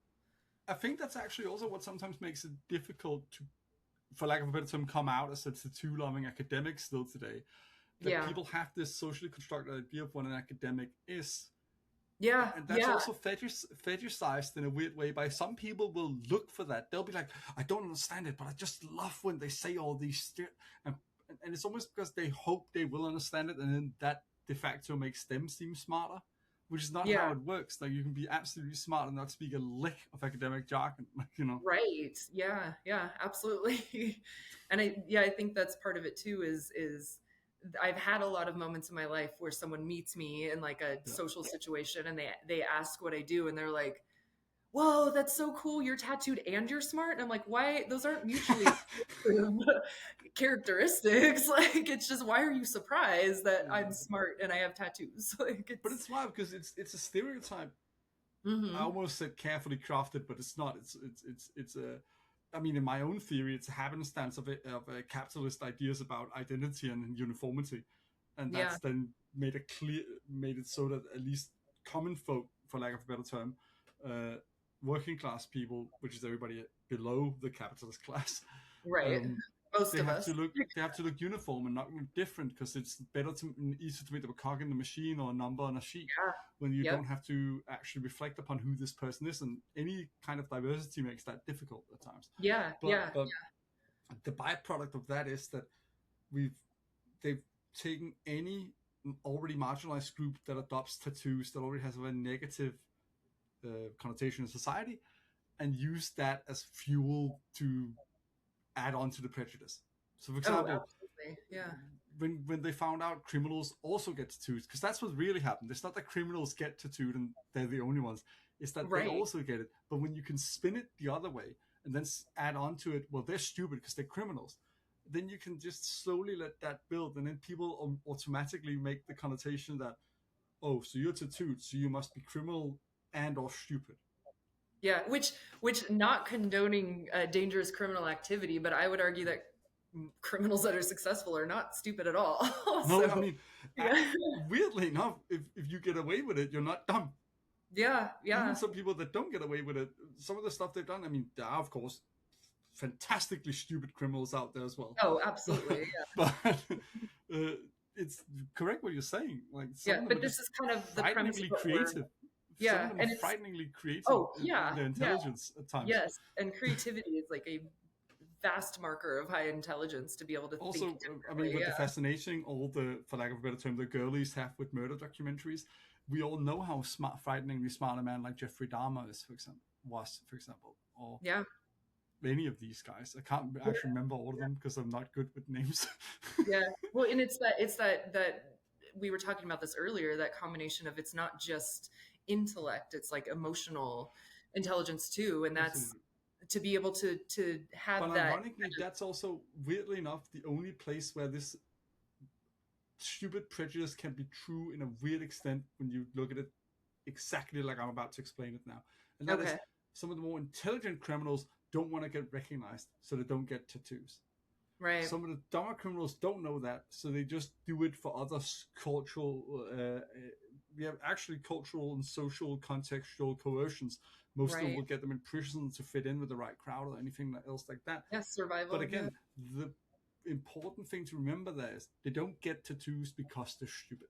I think that's actually also what sometimes makes it difficult to, for lack of a better term, come out as a tattoo loving academic still today. That Yeah, people have this socially constructed idea of what an academic is. yeah, And that's yeah, also fetishized in a weird way by some people will look for that. They'll be like, I don't understand it, but I just love when they say all these shit. And it's almost because they hope they will understand it, and then that de facto makes them seem smarter, which is not how yeah. it works. Like you can be absolutely smart and not speak a lick of academic jargon, you know. Right. Yeah. Yeah. Absolutely. And I think that's part of it too. Is I've had a lot of moments in my life where someone meets me in like a Yeah. social situation, and they ask what I do, and they're like, "Whoa, that's so cool! You're tattooed and you're smart." And I'm like, "Why? Those aren't mutually exclusive characteristics. Like, it's just why are you surprised that I'm Yeah. smart and I have tattoos?" Like, But it's. it's wild because it's a stereotype. I Hmm. almost said carefully crafted, but it's not. It's a. I mean, in my own theory, it's a happenstance of capitalist ideas about identity and uniformity, and Yeah. that's then made it so that at least common folk, for lack of a better term, uh, working class people, which is everybody below the capitalist class, Right. um, Most of us. they have to look uniform and not look different because it's better to easier to make them a cog in the machine or a number on a sheet Yeah. when you Yep. don't have to actually reflect upon who this person is, and any kind of diversity makes that difficult at times. Yeah. Yeah. But the byproduct of that is that we've they've taken any already marginalized group that adopts tattoos that already has a very negative connotation in society and use that as fuel to add on to the prejudice. So, for Oh, example, absolutely. Yeah. when they found out criminals also get tattooed, because that's what really happened. It's not that criminals get tattooed and they're the only ones. It's that they Right. also get it. But when you can spin it the other way and then add on to it, well, they're stupid because they're criminals. Then you can just slowly let that build, and then people automatically make the connotation that, oh, so you're tattooed, so you must be criminal and or stupid. Yeah. Which not condoning dangerous criminal activity, but I would argue that criminals that are successful are not stupid at all. No, I So mean, yeah. weirdly enough, if you get away with it, you're not dumb. Yeah. Even Yeah. some people that don't get away with it, some of the stuff they've done, I mean, there are, of course, fantastically stupid criminals out there as well. Oh, absolutely. Yeah. But it's correct what you're saying. Like, some Yeah. of them are But this just is kind of the premise of frighteningly what we're. creative. Some of Yeah. them are And it's. frighteningly creative Oh, in yeah. their Yeah. intelligence at times. Yes. And creativity is like a vast marker of high intelligence to be able to think Also, I mean, differently. with the Yeah. fascination all the, for lack of a better term, the girlies have with murder documentaries, we all know how frighteningly smart a man like Jeffrey Dahmer is, for example, or Yeah. any of these guys. I can't actually remember all of them because I'm not good with names. Yeah. Well, and it's that we were talking about this earlier, that combination of, it's not just intellect, it's like emotional intelligence too. And that's Absolutely. to be able to But have that. ironically, that's also, weirdly enough, the only place where this stupid prejudice can be true in a weird extent when you look at it exactly like I'm about to explain it now. And that is, Okay. some of the more intelligent criminals don't want to get recognized, so they don't get tattoos. Right. Some of the dumber criminals don't know that, so they just do it for other cultural. We have actually cultural and social contextual coercions. Most of them Right. will get them in prison to fit in with the right crowd or anything else like that. Yes. But Survival. Yeah. again, the important thing to remember there is they don't get tattoos because they're stupid,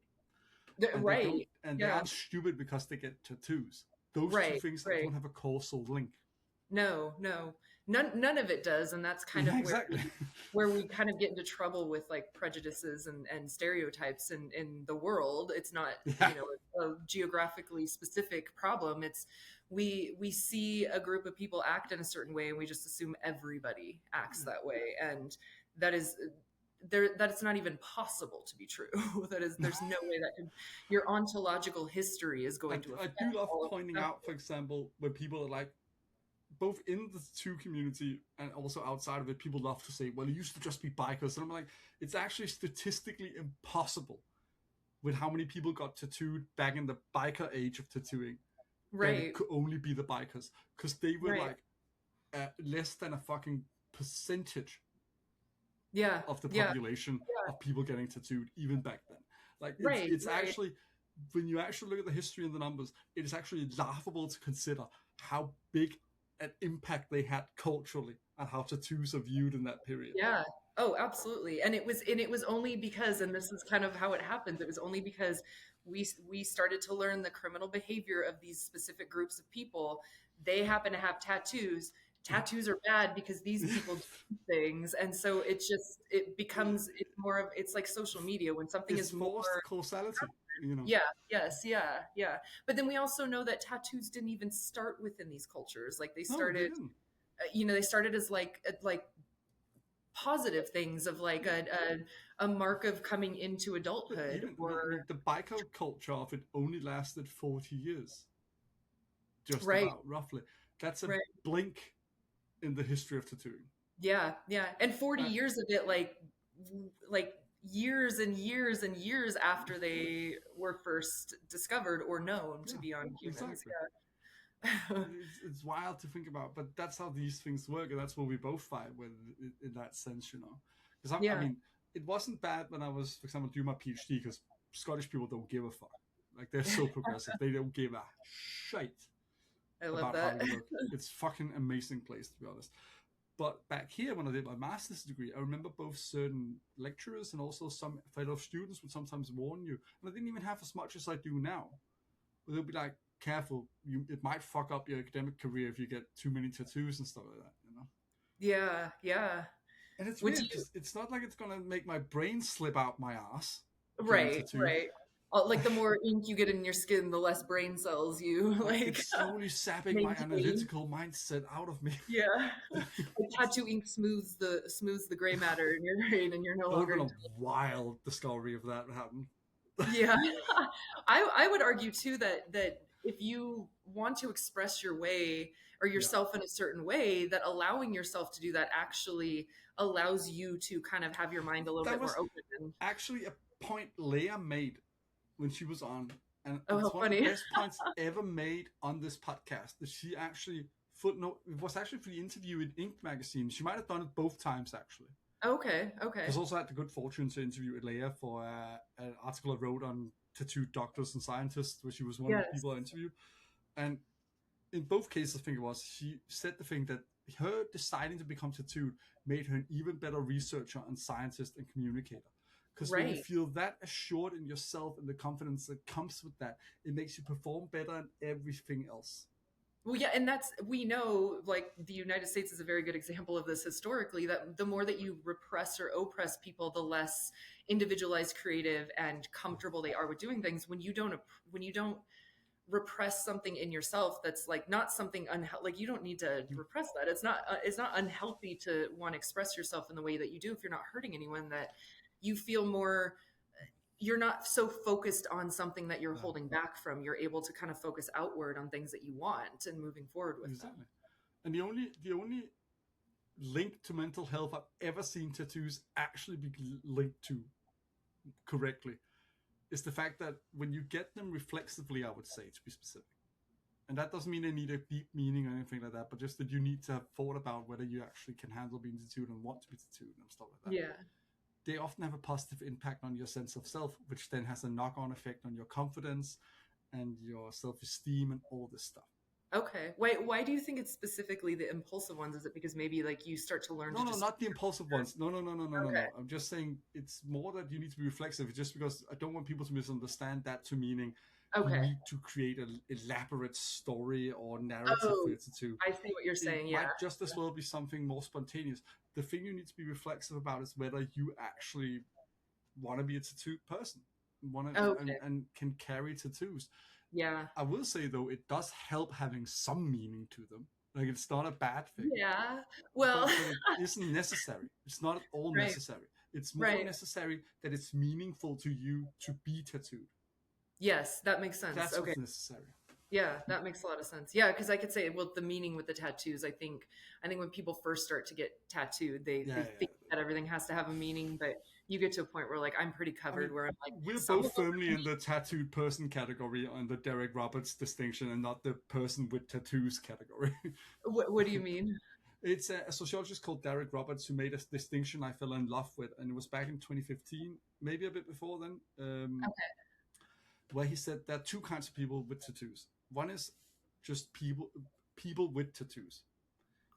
Right. they Yeah. aren't stupid because they get tattoos. Those two Right. things Right. don't have a causal link. No, no, none of it does, and that's kind of Yeah, exactly. where we kind of get into trouble with like prejudices and stereotypes in the world. It's not, Yeah. a geographically specific problem. It's we see a group of people act in a certain way and we just assume everybody acts that way, and that is that's not even possible to be true. There's no way that could, your ontological history is I, going to I affect do love all of pointing the stuff. out, for example, when people are like, both in the tattoo community and also outside of it, people love to say, well, it used to just be bikers. And I'm like, it's actually statistically impossible with how many people got tattooed back in the biker age of tattooing that it Right, could only be the bikers. Because they were right. like less than a fucking percentage Yeah, of the yeah, population of people getting tattooed even back then. Like right, it's right. actually, when you actually look at the history and the numbers, it is actually laughable to consider how big an impact they had culturally and how tattoos are viewed in that period. Yeah. Oh, absolutely. And it was only because, and this is kind of how it happens. It was only because we started to learn the criminal behavior of these specific groups of people. They happen to have tattoos. Tattoos are bad because these people do things, and so it becomes, it's more of, it's like social media when something It's is more. forced causality, you know. Yeah, yes, yeah, yeah. But then we also know that tattoos didn't even start within these cultures. Like they No, they started, didn't. they started as like positive things of like a mark of coming into But adulthood, even, or I mean, the biker culture of it only lasted 40 years, just right, about roughly. That's a right. blink in the history of tattooing. Yeah, yeah. And 40 Uh, years of it, like years and years and years after they were first discovered or known to yeah, be on humans. exactly. Yeah. It's wild to think about, but that's how these things work, and that's what we both fight with in that sense, you know. Because I Yeah, mean, it wasn't bad when I was, for example, doing my PhD, because Scottish people don't give a fuck. Like they're so progressive, they don't give a shit I love about how that. you look. It's fucking amazing place, to be honest. But back here, when I did my master's degree, I remember both certain lecturers and also some fellow students would sometimes warn you, and I didn't even have as much as I do now. They'll be like, careful, it might fuck up your academic career if you get too many tattoos and stuff like that, you know. Yeah, yeah. And it's Would weird you because it's not like it's gonna make my brain slip out my ass getting right, tattooed. right. Like the more ink you get in your skin, the less brain cells you Like like it's slowly sapping my maintain. analytical mindset out of me. Yeah. Like tattoo ink smooths the gray matter in your brain, and you're no That would longer have been a wild discovery if that happened. yeah. I would argue too that if you want to express your way or Yeah, yourself in a certain way, that allowing yourself to do that actually allows you to kind of have your mind a little that bit was more open. And actually a point Leia made when she was on, and oh, how it's one of the funny. best points ever made on this podcast. That she actually footnote, it was actually for the interview in Ink magazine. She might have done it both times actually. Okay, okay. Because also had the good fortune to interview Leia for an article I wrote on tattooed doctors and scientists, where she was one of the Yes. people I interviewed. And in both cases, I think it was, she said the thing that her deciding to become tattooed made her an even better researcher and scientist and communicator. Because when you Right. feel that assured in yourself and the confidence that comes with that, it makes you perform better in everything else. Well, yeah, and that's, we know, like the United States is a very good example of this historically, that the more that you repress or oppress people, the less individualized, creative, and comfortable they are with doing things. When you don't repress something in yourself, that's like not something like you don't need to repress that. It's not unhealthy to want to express yourself in the way that you do if you're not hurting anyone. That you feel more, you're not so focused on something that you're Yeah, holding back from. You're able to kind of focus outward on things that you want and moving forward with them. exactly. And the only link to mental health I've ever seen tattoos actually be linked to correctly is the fact that when you get them reflexively, I would say, to be specific, and that doesn't mean they need a deep meaning or anything like that, but just that you need to have thought about whether you actually can handle being tattooed and want to be tattooed and stuff like that. Yeah. They often have a positive impact on your sense of self, which then has a knock-on effect on your confidence and your self-esteem and all this stuff. Okay. Why do you think it's specifically the impulsive ones? Is it because maybe like you start to learn No, to no, just not the impulsive ones. No, no, no, no, no, no, okay. no. I'm just saying it's more that you need to be reflexive, just because I don't want people to misunderstand that to meaning you Okay. need to create an elaborate story or narrative for Oh, your tattoo. I see what you're It saying. Yeah. might just as well be something more spontaneous. The thing you need to be reflexive about is whether you actually want to be a tattooed person, want to, Okay. and can carry tattoos. Yeah. I will say though, it does help having some meaning to them. Like it's not a bad thing, Yeah. Well, but it isn't necessary. It's not at all right. necessary. It's more Right. necessary that it's meaningful to you to be tattooed. Yes, that makes sense. That's Okay. what's necessary. Yeah, that makes a lot of sense. Yeah, because I could say, well, the meaning with the tattoos, I think when people first start to get tattooed, Yeah, they yeah. think that everything has to have a meaning, but you get to a point where like I'm pretty I mean, covered where I'm like we're some both of them firmly are in the tattooed person category on the Derek Roberts distinction, and not the person with tattoos category. what do you mean? It's a sociologist called Derek Roberts who made a distinction I fell in love with, and it was back in 2015, maybe a bit before then, where he said there are two kinds of people with tattoos. One is just people with tattoos,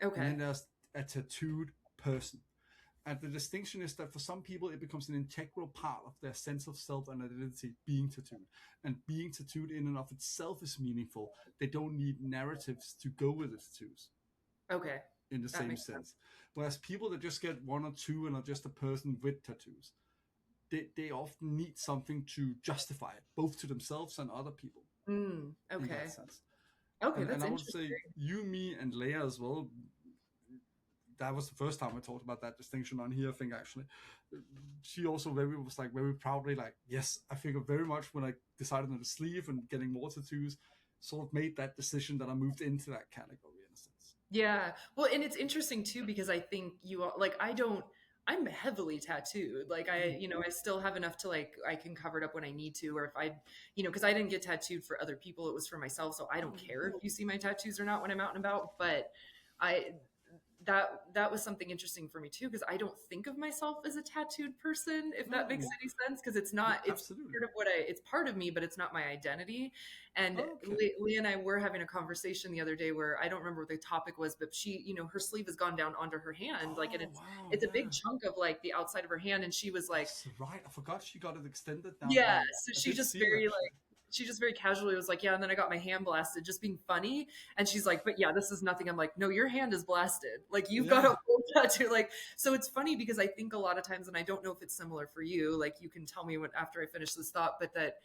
and Okay. then there's a tattooed person. And the distinction is that for some people, it becomes an integral part of their sense of self and identity being tattooed. And being tattooed in and of itself is meaningful. They don't need narratives to go with the tattoos Okay. in the That same makes sense. sense. Whereas people that just get one or two and are just a person with tattoos, they often need something to justify it, both to themselves and other people in that Okay. sense. Okay, And that's I would interesting. say you, me, and Leia as well. That was the first time I talked about that distinction on here. I think actually, she also was like very proudly like, yes, I figured very much when I decided on the sleeve and getting more tattoos, sort of made that decision that I moved into that category in a sense. Yeah. Well, and it's interesting too because I think you all like I'm heavily tattooed. Like Mm. I still have enough to like I can cover it up when I need to, or if I, because I didn't get tattooed for other people, it was for myself. So I don't care if you see my tattoos or not when I'm out and about. But I that was something interesting for me too because I don't think of myself as a tattooed person, if No, that I makes mean, any sense, because yeah, it's absolutely. part of it's part of me, but it's not my identity. And Okay. Leah and I were having a conversation the other day where I don't remember what the topic was, but she, her sleeve has gone down onto her hand, like, and Oh wow, it's a yeah. big chunk of like the outside of her hand, and she was like, That's right. I forgot she got it extended down yeah. there. So I did see it actually. she just very casually was like, yeah, and then I got my hand blasted, just being funny. And she's like, but yeah, this is nothing. I'm like, no, your hand is blasted. Like you've got Yeah. a full tattoo. Like, so it's funny because I think a lot of times, and I don't know if it's similar for you, like you can tell me when after I finish this thought, but that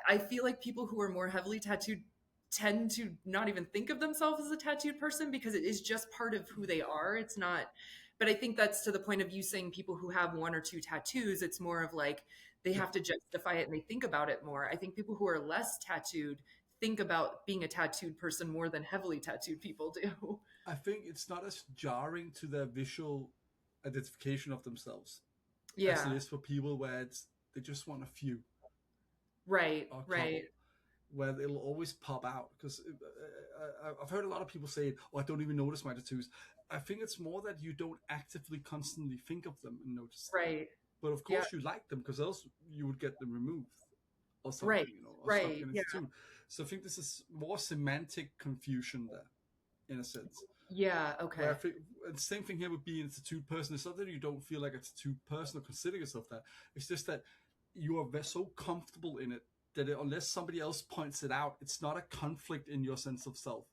I feel like people who are more heavily tattooed tend to not even think of themselves as a tattooed person because it is just part of who they are. It's not, but I think that's to the point of you saying people who have one or two tattoos, it's more of like they Yeah. have to justify it and they think about it more. I think people who are less tattooed think about being a tattooed person more than heavily tattooed people do. I think it's not as jarring to their visual identification of themselves as it Yeah. is for people where they just want a few Right. or a Right. couple, where it'll always pop out. Because I've heard a lot of people say, "Oh, I don't even notice my tattoos." I think it's more that you don't actively, constantly think of them and notice them. Right. But of Yeah. course, you like them because else you would get them removed or Right. something, or stop Right. getting Yeah. tattooed. So I think this is more semantic confusion there, in a sense. Yeah. Where I Okay. think the same thing here with being a tattooed person. It's not that you don't feel like a tattooed person or consider yourself that. It's just that you are so comfortable in it that unless somebody else points it out, it's not a conflict in your sense of self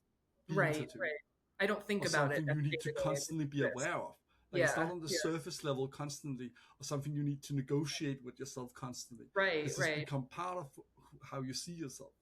being Right. tattooed Right. I don't think or about it something you every day need to to day. It just constantly be exists. aware of. Like it's not Yeah. on the Yeah. surface level constantly or something you need to negotiate with yourself constantly. Right. This has Right. become part of how you see yourself,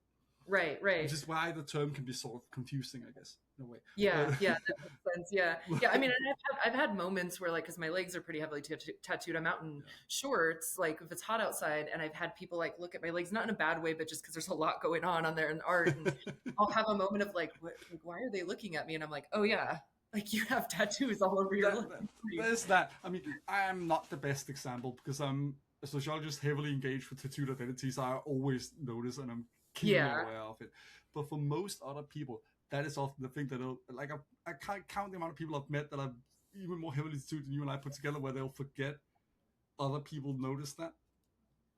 Right. which Right. is why the term can be sort of confusing, I guess, in a way. Yeah, yeah, that makes sense. Yeah, yeah. I But mean, and I've had moments where, like, because my legs are pretty heavily tattooed, I'm out in yeah. shorts, like if it's hot outside, and I've had people like look at my legs, not in a bad way, but just because there's a lot going on there in art, and I'll have a moment of like, like, why are they looking at me? And I'm like, oh yeah, like you have tattoos all over your that, legs. there's that. I mean, I am not the best example because I'm a sociologist heavily engaged with tattooed identities. I always notice and I'm keenly Yeah. aware of it. But for most other people, that is often the thing that like I can't count the amount of people I've met that are even more heavily tattooed than you and I put together, where they'll forget other people notice that.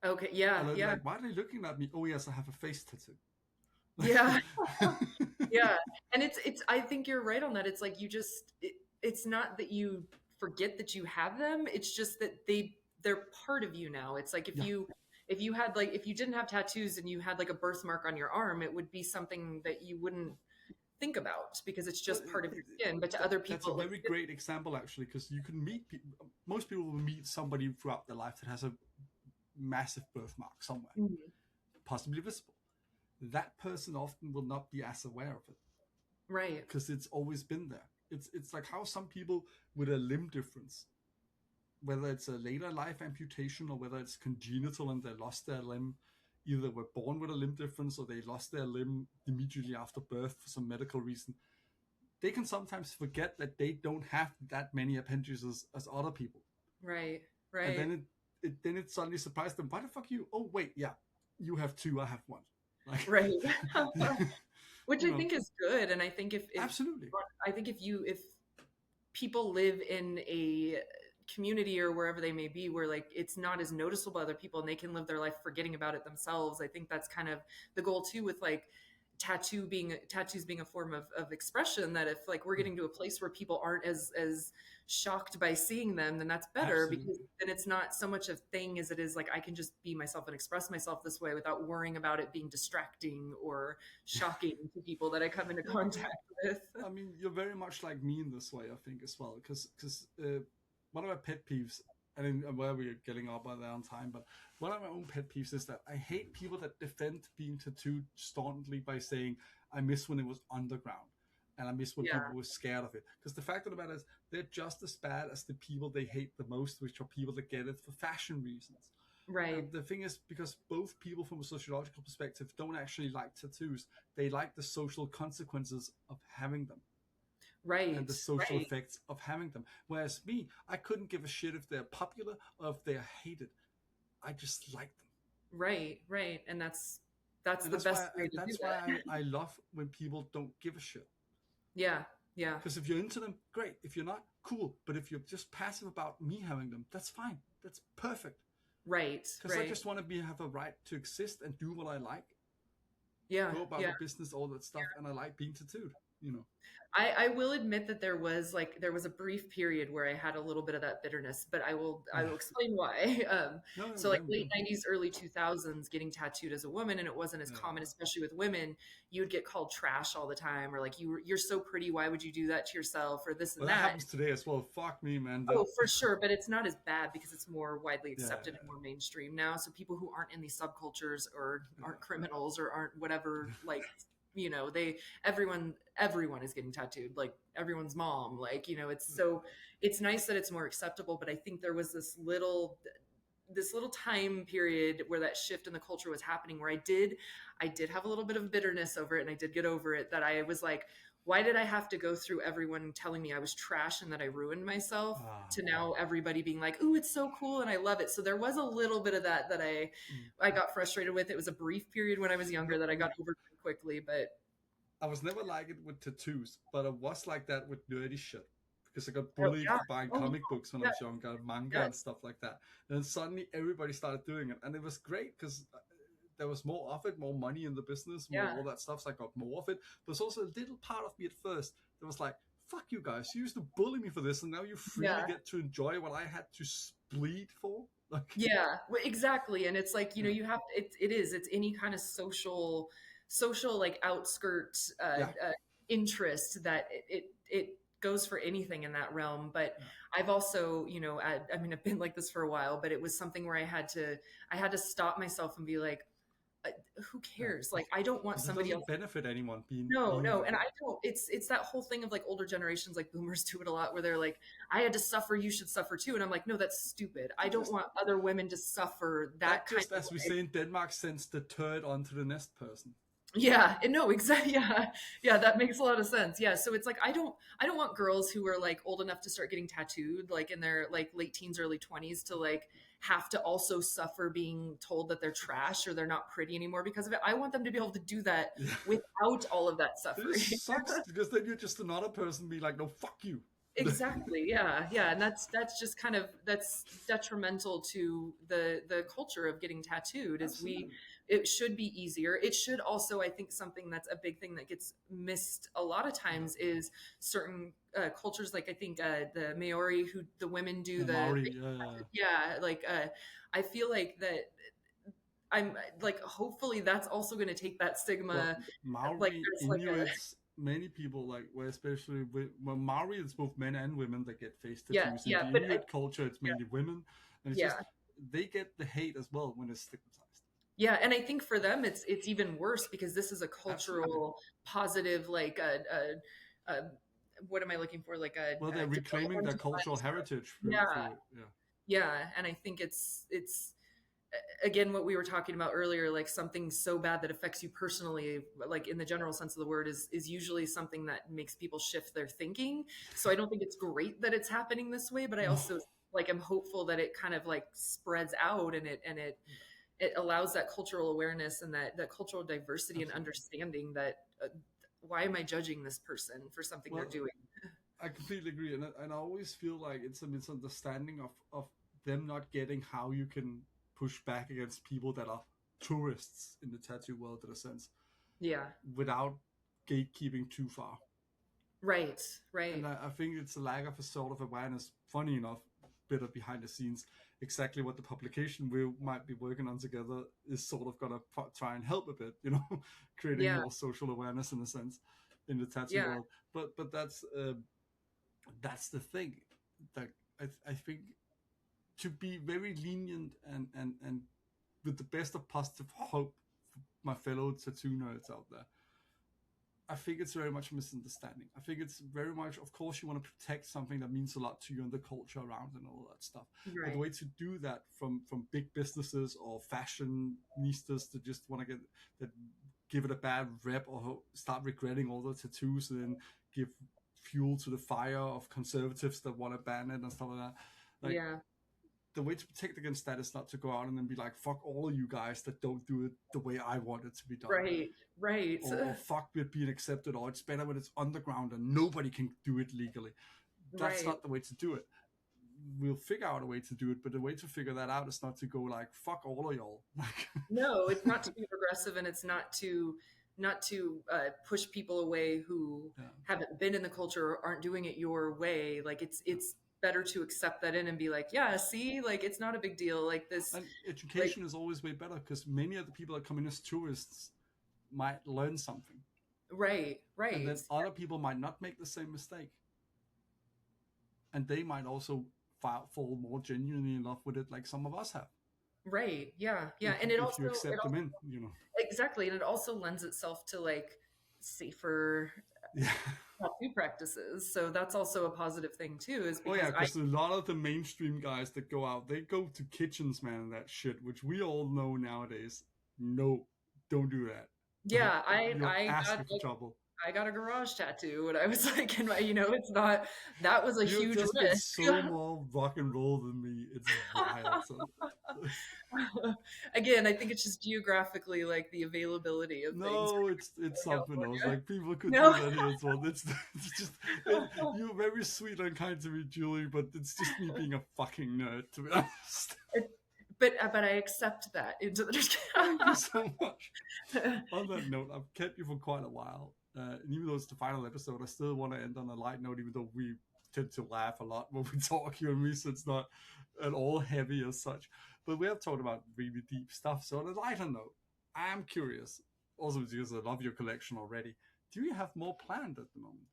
Okay. Yeah. And they'll be Yeah. like, "Why are they looking at me?" Oh yes, I have a face tattoo. Yeah. Yeah. And it's I think you're right on that. It's like you just it's not that you forget that you have them. It's just that they're part of you now. It's like Yeah. if you had like if you didn't have tattoos and you had like a birthmark on your arm, it would be something that you wouldn't think about because it's Well, just part of your skin. But to other that's a people, it looks very great example actually, because you can meet people. Most people will meet somebody throughout their life that has a massive birthmark somewhere, good. possibly visible. that person often will not be as aware of it Right. because it's always been there. It's like how some people with a limb difference, whether it's a later life amputation or whether it's congenital and they lost their limb, either were born with a limb difference or they lost their limb immediately after birth for some medical reason, they can sometimes forget that they don't have that many appendages as other people. Right. And Right. then it suddenly surprised them. Why the fuck you? Oh wait, yeah, you have two. I have one. Like, Right. Which you I know, think is good. And I think if absolutely. I think if people live in a community or wherever they may be where like it's not as noticeable by other people and they can live their life forgetting about it themselves, I think that's kind of the goal too, with like tattoos being a form of expression, that if like we're getting to a place where people aren't as shocked by seeing them, then that's better, because Absolutely. then it's not so much a thing as it is like I can just be myself and express myself this way without worrying about it being distracting or shocking to people that I come into Yeah, contact with. I mean, you're very much like me in this way, I think, as well. Because one of my pet peeves, and where we're getting up by there on time, but one of my own pet peeves is that I hate people that defend being tattooed staunchly by saying, I miss when it was underground. And I miss when Yeah. people were scared of it. Because the fact of the matter is, they're just as bad as the people they hate the most, which are people that get it for fashion reasons. Right. And the thing is, because both people from a sociological perspective don't actually like tattoos, they like the social consequences of having them and Right. the social Right. effects of having them. Whereas me, I couldn't give a shit if they're popular or if they're hated. I just like them. Right. Right. And that's And the best way to do that's that. why I love when people don't give a shit. Yeah. Yeah. Because if you're into them, great. If you're not, cool. But if you're just passive about me having them, that's fine. That's perfect. Right. Because I Right. just want to have a right to exist and do what I like, Yeah. go about Yeah. my business, all that stuff, and I like being tattooed. You know. I will admit that there was a brief period where I had a little bit of that bitterness, but I Yeah. will explain why. No, So like yeah, late 90s, early 2000s, getting tattooed as a woman, and it wasn't as yeah. common, especially with women. You would get called trash all the time, or like you're so pretty, why would you do that to yourself, or this Well, and that that. happens today as well. Fuck me, man. Oh, for sure, but it's not as bad because it's more widely Yeah, accepted and more mainstream now. So people who aren't in these subcultures or aren't criminals or aren't whatever, like, they everyone is getting tattooed, like everyone's mom, like, it's so it's nice that it's more acceptable, but I think there was this little time period where that shift in the culture was happening, where I did have a little bit of bitterness over it, and I did get over it, that I was like, why did I have to go through everyone telling me I was trash and that I ruined myself, to now everybody being like, ooh, it's so cool and I love it. So there was a little bit of that I got frustrated with. It was a brief period when I was younger no, that I got over pretty quickly, but I was never like it with tattoos, but I was like that with nerdy shit because I got oh bullied yeah, for buying oh comic books when I yeah, was younger, manga yeah, and stuff like that. And then suddenly everybody started doing it, and it was great because there was more of it, more money in the business, more yeah, all that stuff. So I got more of it. But there's also a little part of me at first that was like, "Fuck you guys! You used to bully me for this, and now you freely yeah. get to enjoy what I had to bleed for." Like, Yeah, exactly. And it's like, yeah, you have it's any kind of social like outskirt yeah, interest that it goes for anything in that realm. But yeah. I've also, I mean, I've been like this for a while, but it was something where I had to stop myself and be like, uh, who Yeah. cares? Like, I don't want Because it somebody else. doesn't benefit anyone No, being no, like and that. I don't. It's that whole thing of like older generations, like boomers do it a lot, where they're like, "I had to suffer, you should suffer too," and I'm like, "No, that's stupid. I That don't just want other women to suffer that that kind just of as we way." say in Denmark sends the turd onto the nest person. Yeah, and no, exactly. Yeah, yeah, that makes a lot of sense. Yeah, so it's like I don't want girls who are like old enough to start getting tattooed, like in their like late teens, early 20s, to like have to also suffer being told that they're trash or they're not pretty anymore because of it. I want them to be able to do that Yeah. without all of that It suffering. just sucks because then you're just another person being like, no, fuck you. Exactly. Yeah. Yeah. And that's just kind of that's detrimental to the culture of getting tattooed. Is we Absolutely. It should be easier. It should also, I think, something that's a big thing that gets missed a lot of Yeah. times is certain cultures, like I think the Maori, who the women do Yeah, Maori. Yeah. yeah, like I feel like that I'm like, hopefully that's also going to take that Well, stigma. Like Maori, there's like a Inuits, many people like, well, especially well, Maori, it's both men and women that get face yeah, tattoos. In yeah, the but Inuit culture, it's mainly women, and it's yeah. just they get the hate as well when it's stigmatized. Yeah, and I think for them it's even worse because this is a Absolutely. cultural positive, like a what am I looking for? Like Well, a they're reclaiming their developmental cultural mindset. heritage Yeah, through it. Yeah. yeah, and I think it's again what we were talking about earlier, like something so bad that affects you personally, like in the general sense of the word, is usually something that makes people shift their thinking. So I don't think it's great that it's happening this way, but I No. also like am hopeful that it kind of like spreads out and it allows that cultural awareness and that cultural diversity and Absolutely. understanding that why am I judging this person for something they're Well, doing? I completely agree, and I always feel like it's a misunderstanding of them not getting how you can push back against people that are tourists in the tattoo world, in a sense, Yeah, without gatekeeping too far. right, right. And I think it's a lack of a sort of awareness. Funny enough, bit of behind the scenes, exactly what the publication we might be working on together is sort of gonna try and help a bit, creating Yeah, more social awareness in a sense in the tattoo yeah, world. But that's the thing that I think to be very lenient and with the best of positive hope for my fellow tattoo nerds out there. I think it's very much a misunderstanding. I think it's very much, of course, you want to protect something that means a lot to you and the culture around and all that stuff. But the right. way to do that from big businesses or fashionistas that just want to get that give it a bad rep or start regretting all the tattoos and then give fuel to the fire of conservatives that want to ban it and stuff like that. Like Yeah, the way to protect against that is not to go out and then be like, fuck all of you guys that don't do it the way I want it to be done, right, right. or fuck with being accepted, or it's better when it's underground and nobody can do it legally. That's Right. not the way to do it. We'll figure out a way to do it, but the way to figure that out is not to go like, fuck all of y'all. Like, No, it's not to be progressive, and it's not to push people away who yeah. haven't been in the culture or aren't doing it your way. Like it's better to accept that in and be like, yeah, see, like it's not a big deal. Like this, And like education is always way better because many of the people that come in as tourists might learn something, right, and right, then other people might not make the same mistake, and they might also fall more genuinely in love with it, like some of us have, right, yeah, yeah, and if you it accept them also in. exactly, and it also lends itself to like safer Yeah. tattoo practices. So that's also a positive thing too, is Oh yeah, because I because a lot of the mainstream guys that go out, they go to kitchens, man, and that shit, which we all know nowadays. No, don't do that. Like yeah, you're I got asking for trouble. I got a garage tattoo when I was like in my, it's not, that was a You've huge just been risk. so more rock and roll than me. It's wild. So. Again, I think it's just geographically like the availability of things No, it's in something else. California. Like people could do No. that here as well. It's just you're very sweet and kind to me, Julie, but it's just me being a fucking nerd, to be honest. But I accept that into the Thank you so much. On that note, I've kept you for quite a while. And even though it's the final episode, I still want to end on a light note, even though we tend to laugh a lot when we talk, you and me, so it's not at all heavy as such. But we have talked about really deep stuff. So on a lighter note, I am curious, also because I love your collection already, do you have more planned at the moment?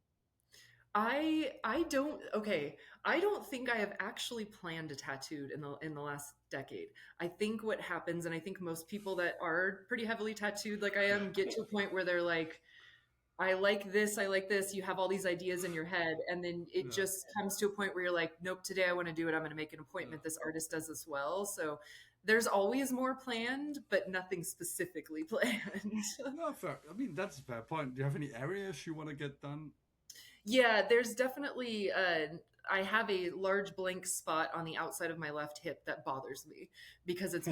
I don't okay. I don't think I have actually planned a tattooed in the last decade. I think what happens, and I think most people that are pretty heavily tattooed like I am, get to a point where they're like, I like this, I like this. You have all these ideas in your head, and then it Yeah, just comes to a point where you're like, nope, today I want to do it. I'm going to make an yeah. appointment. This artist does this well. So there's always more planned, but nothing specifically planned. No, fair. I mean, that's a fair point. Do you have any areas you want to get done? Yeah, there's definitely I have a large blank spot on the outside of my left hip that bothers me because it's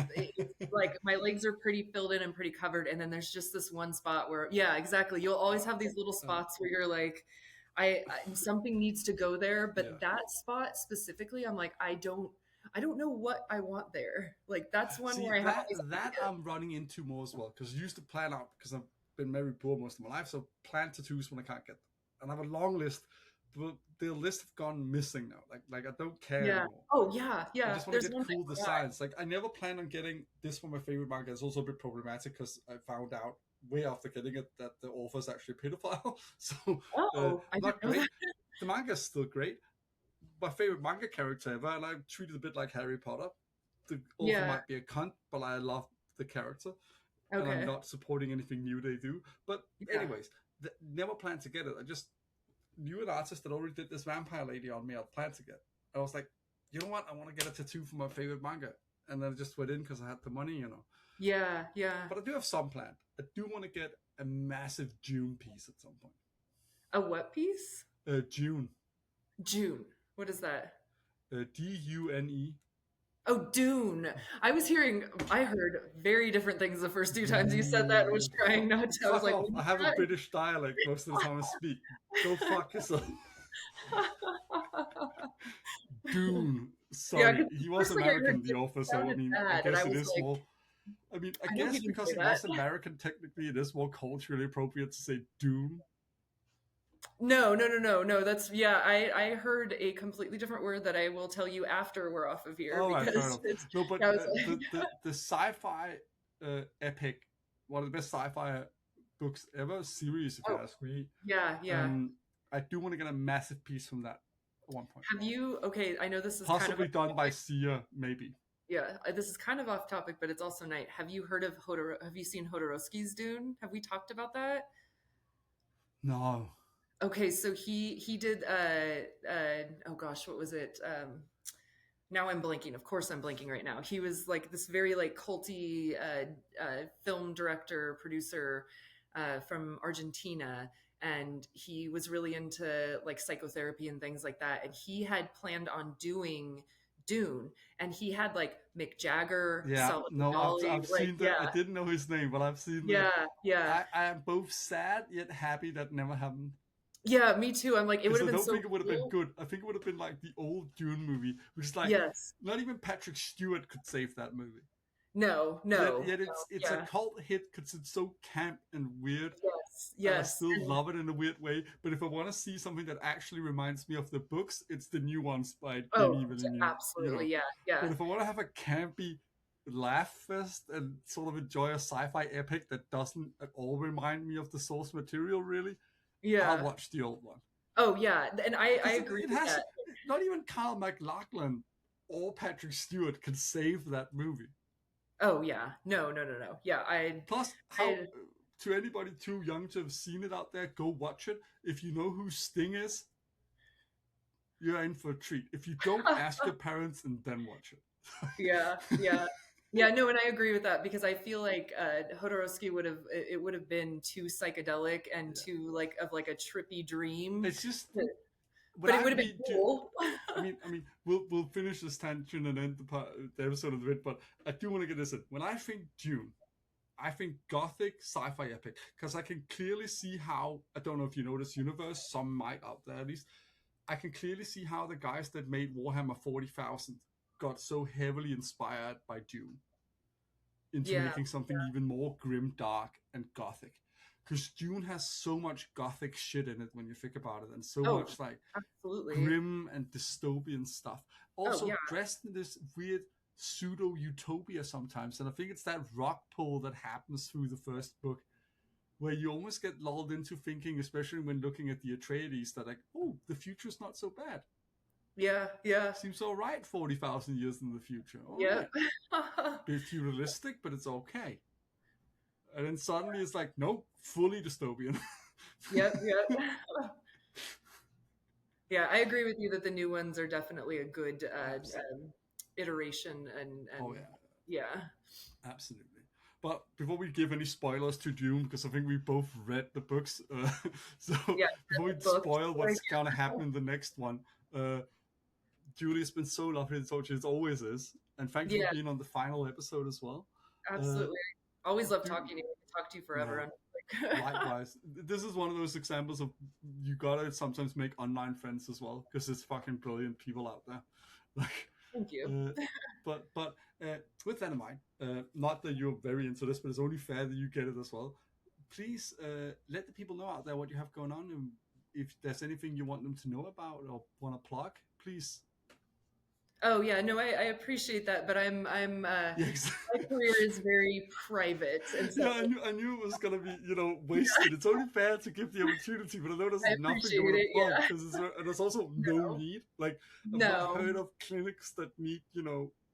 like my legs are pretty filled in and pretty covered, and then there's just this one spot where, yeah, exactly. You'll always have these little Uh, spots where you're like, something needs to go there, but yeah. that spot specifically, I'm like, I don't know what I want there. Like that's one See where I have all these that ideas. I'm running into more as well because I used to plan out because I've been very poor most of my life, so plan tattoos when I can't get them, and I have a long list, but the list have gone missing now. Like I don't care Yeah. anymore. Oh yeah, I yeah. just want to There's get one cool I forgot. designs. Like I never plan on getting this one. My favorite manga is also a bit problematic because I found out way after getting it that the author is actually a pedophile. So Oh, I not didn't know great. that. The manga is still great. My favorite manga character ever, and I treat it a bit like Harry Potter. The author Yeah. might be a cunt, but I love the character, and I'm Okay. not supporting anything new they do. But Yeah. anyways, never planned to get it. I just knew an artist that already did this vampire lady on me. I'd planned to get. I was like, you know what? I want to get a tattoo for my favorite manga, and then I just went in because I had the money, you know. Yeah. Yeah. But I do have some planned. I do want to get a massive June piece at some point. A what piece? June. June. What is that? Dune. Oh, Dune. I heard very different things the first two times you said that and was trying not to. I was Fuck like, off. I have a British dialect most of the time I speak. Go fuck yourself. Dune. Sorry. Yeah, He was American, the author, so I mean, I guess it is more. I mean, I know guess he didn't because say it that. was American, technically it is more culturally appropriate to say Dune. No. That's I heard a completely different word that I will tell you after we're off of here Oh, right, fair because enough. it's. No, but I was like, the sci-fi epic, one of the best sci-fi books ever, series, if you ask me. yeah. I do want to get a massive piece from that at one point. Have you? Okay, I know this is Possibly kind of done by Sia, maybe. yeah. This is kind of off topic, but it's also night. Have you heard of Have you seen Hodorowski's Dune? Have we talked about that? No. Okay, so he did oh gosh, what was it? Now I'm blanking. Of course I'm blanking right now. He was like this very like culty film director, producer from Argentina, and he was really into like psychotherapy and things like that. And he had planned on doing Dune, and he had like Mick Jagger, Yeah, Salvador no, Dali, I've like seen that. I didn't know his name, but I've seen that. yeah, I am both sad yet happy that never happened. yeah. Me too. I'm like, it would Because have I been don't so think it would have been cool. good. I think it would have been like the old Dune movie, which is like Yes. not even Patrick Stewart could save that movie. No. Yet it's a Yeah. cult hit because it's so camp and weird. Yes. And I Yes. still love it in a weird way. But if I want to see something that actually reminds me of the books, it's the new ones by Oh, Denis Villeneuve. absolutely. Yeah. But Yeah. if I want to have a campy laugh fest and sort of enjoy a sci-fi epic that doesn't at all remind me of the source material, really, I'll Yeah. watch the old one. Oh, yeah. And I agree It with has that. not even Kyle MacLachlan or Patrick Stewart can save that movie. Oh, yeah. No. Yeah. Plus, to anybody too young to have seen it out there, go watch it. If you know who Sting is, you're in for a treat. If you don't, ask your parents and then watch it. Yeah. No, and I agree with that because I feel like Hodorowski would have been too psychedelic and too like of like a trippy dream. It's just, but it would have been cool. I mean, we'll finish this tangent and end the episode of it. But I do want to get this in. When I think Dune, I think gothic sci-fi epic because I can clearly see how, I don't know if you know this universe, some might out there at least. I can clearly see how the guys that made Warhammer 40,000 got so heavily inspired by Dune into making something even more grim, dark, and gothic. Because Dune has so much gothic shit in it when you think about it, and so much like absolutely grim and dystopian stuff. Also dressed in this weird pseudo utopia sometimes, and I think it's that rock pull that happens through the first book, where you almost get lulled into thinking, especially when looking at the Atreides, that like, oh, the future's not so bad. Yeah. Seems all right 40,000 years in the future. All right. Bit feudalistic, but it's okay. And then suddenly it's like, nope, fully dystopian. Yep. Yeah, I agree with you that the new ones are definitely a good iteration and yeah. Absolutely. But before we give any spoilers to Dune, because I think we both read the books, before we spoil what's going to happen in the next one, Julie, it's been so lovely to talk to you, as always is. And thank you for being on the final episode as well. Absolutely. Always love talking to you. I can talk to you forever. Likewise. This is one of those examples of you gotta sometimes make online friends as well, because there's fucking brilliant people out there. Like, thank you. But with that in mind, not that you're very into this, but it's only fair that you get it as well. Please let the people know out there what you have going on, and if there's anything you want them to know about or want to plug, please. Oh yeah, no, I appreciate that, but I'm my career is very private, and so I knew it was gonna be wasted. It's only fair to give the opportunity, but I know there's nothing you want to plug because there's also no need. Like I've not heard of clinics that need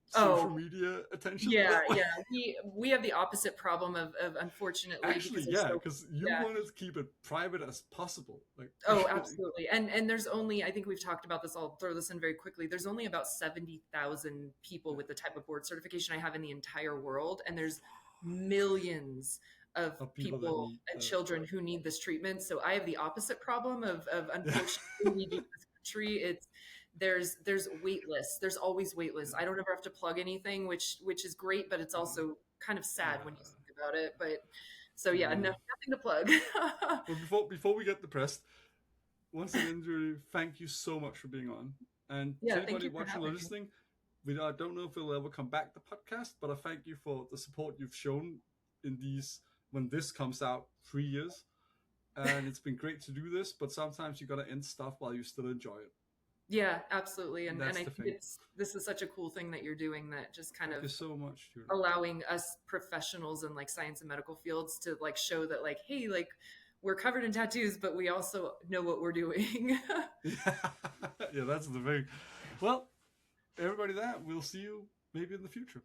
social Oh, media attention yeah, that way. yeah. We have the opposite problem of unfortunately Actually, because there's yeah, so because you yeah. wanted to keep it private as possible. Like, Oh, absolutely. And there's only, I think we've talked about this, I'll throw this in very quickly. There's only about 70,000 people with the type of board certification I have in the entire world. And there's millions of of people that people need and children who need this treatment. So I have the opposite problem of yeah. unfortunately we do in this country. It's there's wait lists. There's always wait lists. I don't ever have to plug anything, which is great, but it's also kind of sad when you Yeah. think about it. But so yeah, no, Yeah. nothing to plug. Well, before we get depressed, once again, Julie, thank you so much for being on. And to Yeah, thank anybody you for watching or having me. listening, I don't know if we'll ever come back to podcast, but I thank you for the support you've shown in these when this comes out 3 years. And it's been great to do this, but sometimes you gotta end stuff while you still enjoy it. Yeah, absolutely. And That's I the think thing. this is such a cool thing that you're doing, that just kind Thank of you so much, Julie. allowing us professionals in like science and medical fields to like show that like, hey, like we're covered in tattoos, but we also know what we're doing. Yeah, yeah, that's the thing. Well, everybody, that we'll see you maybe in the future.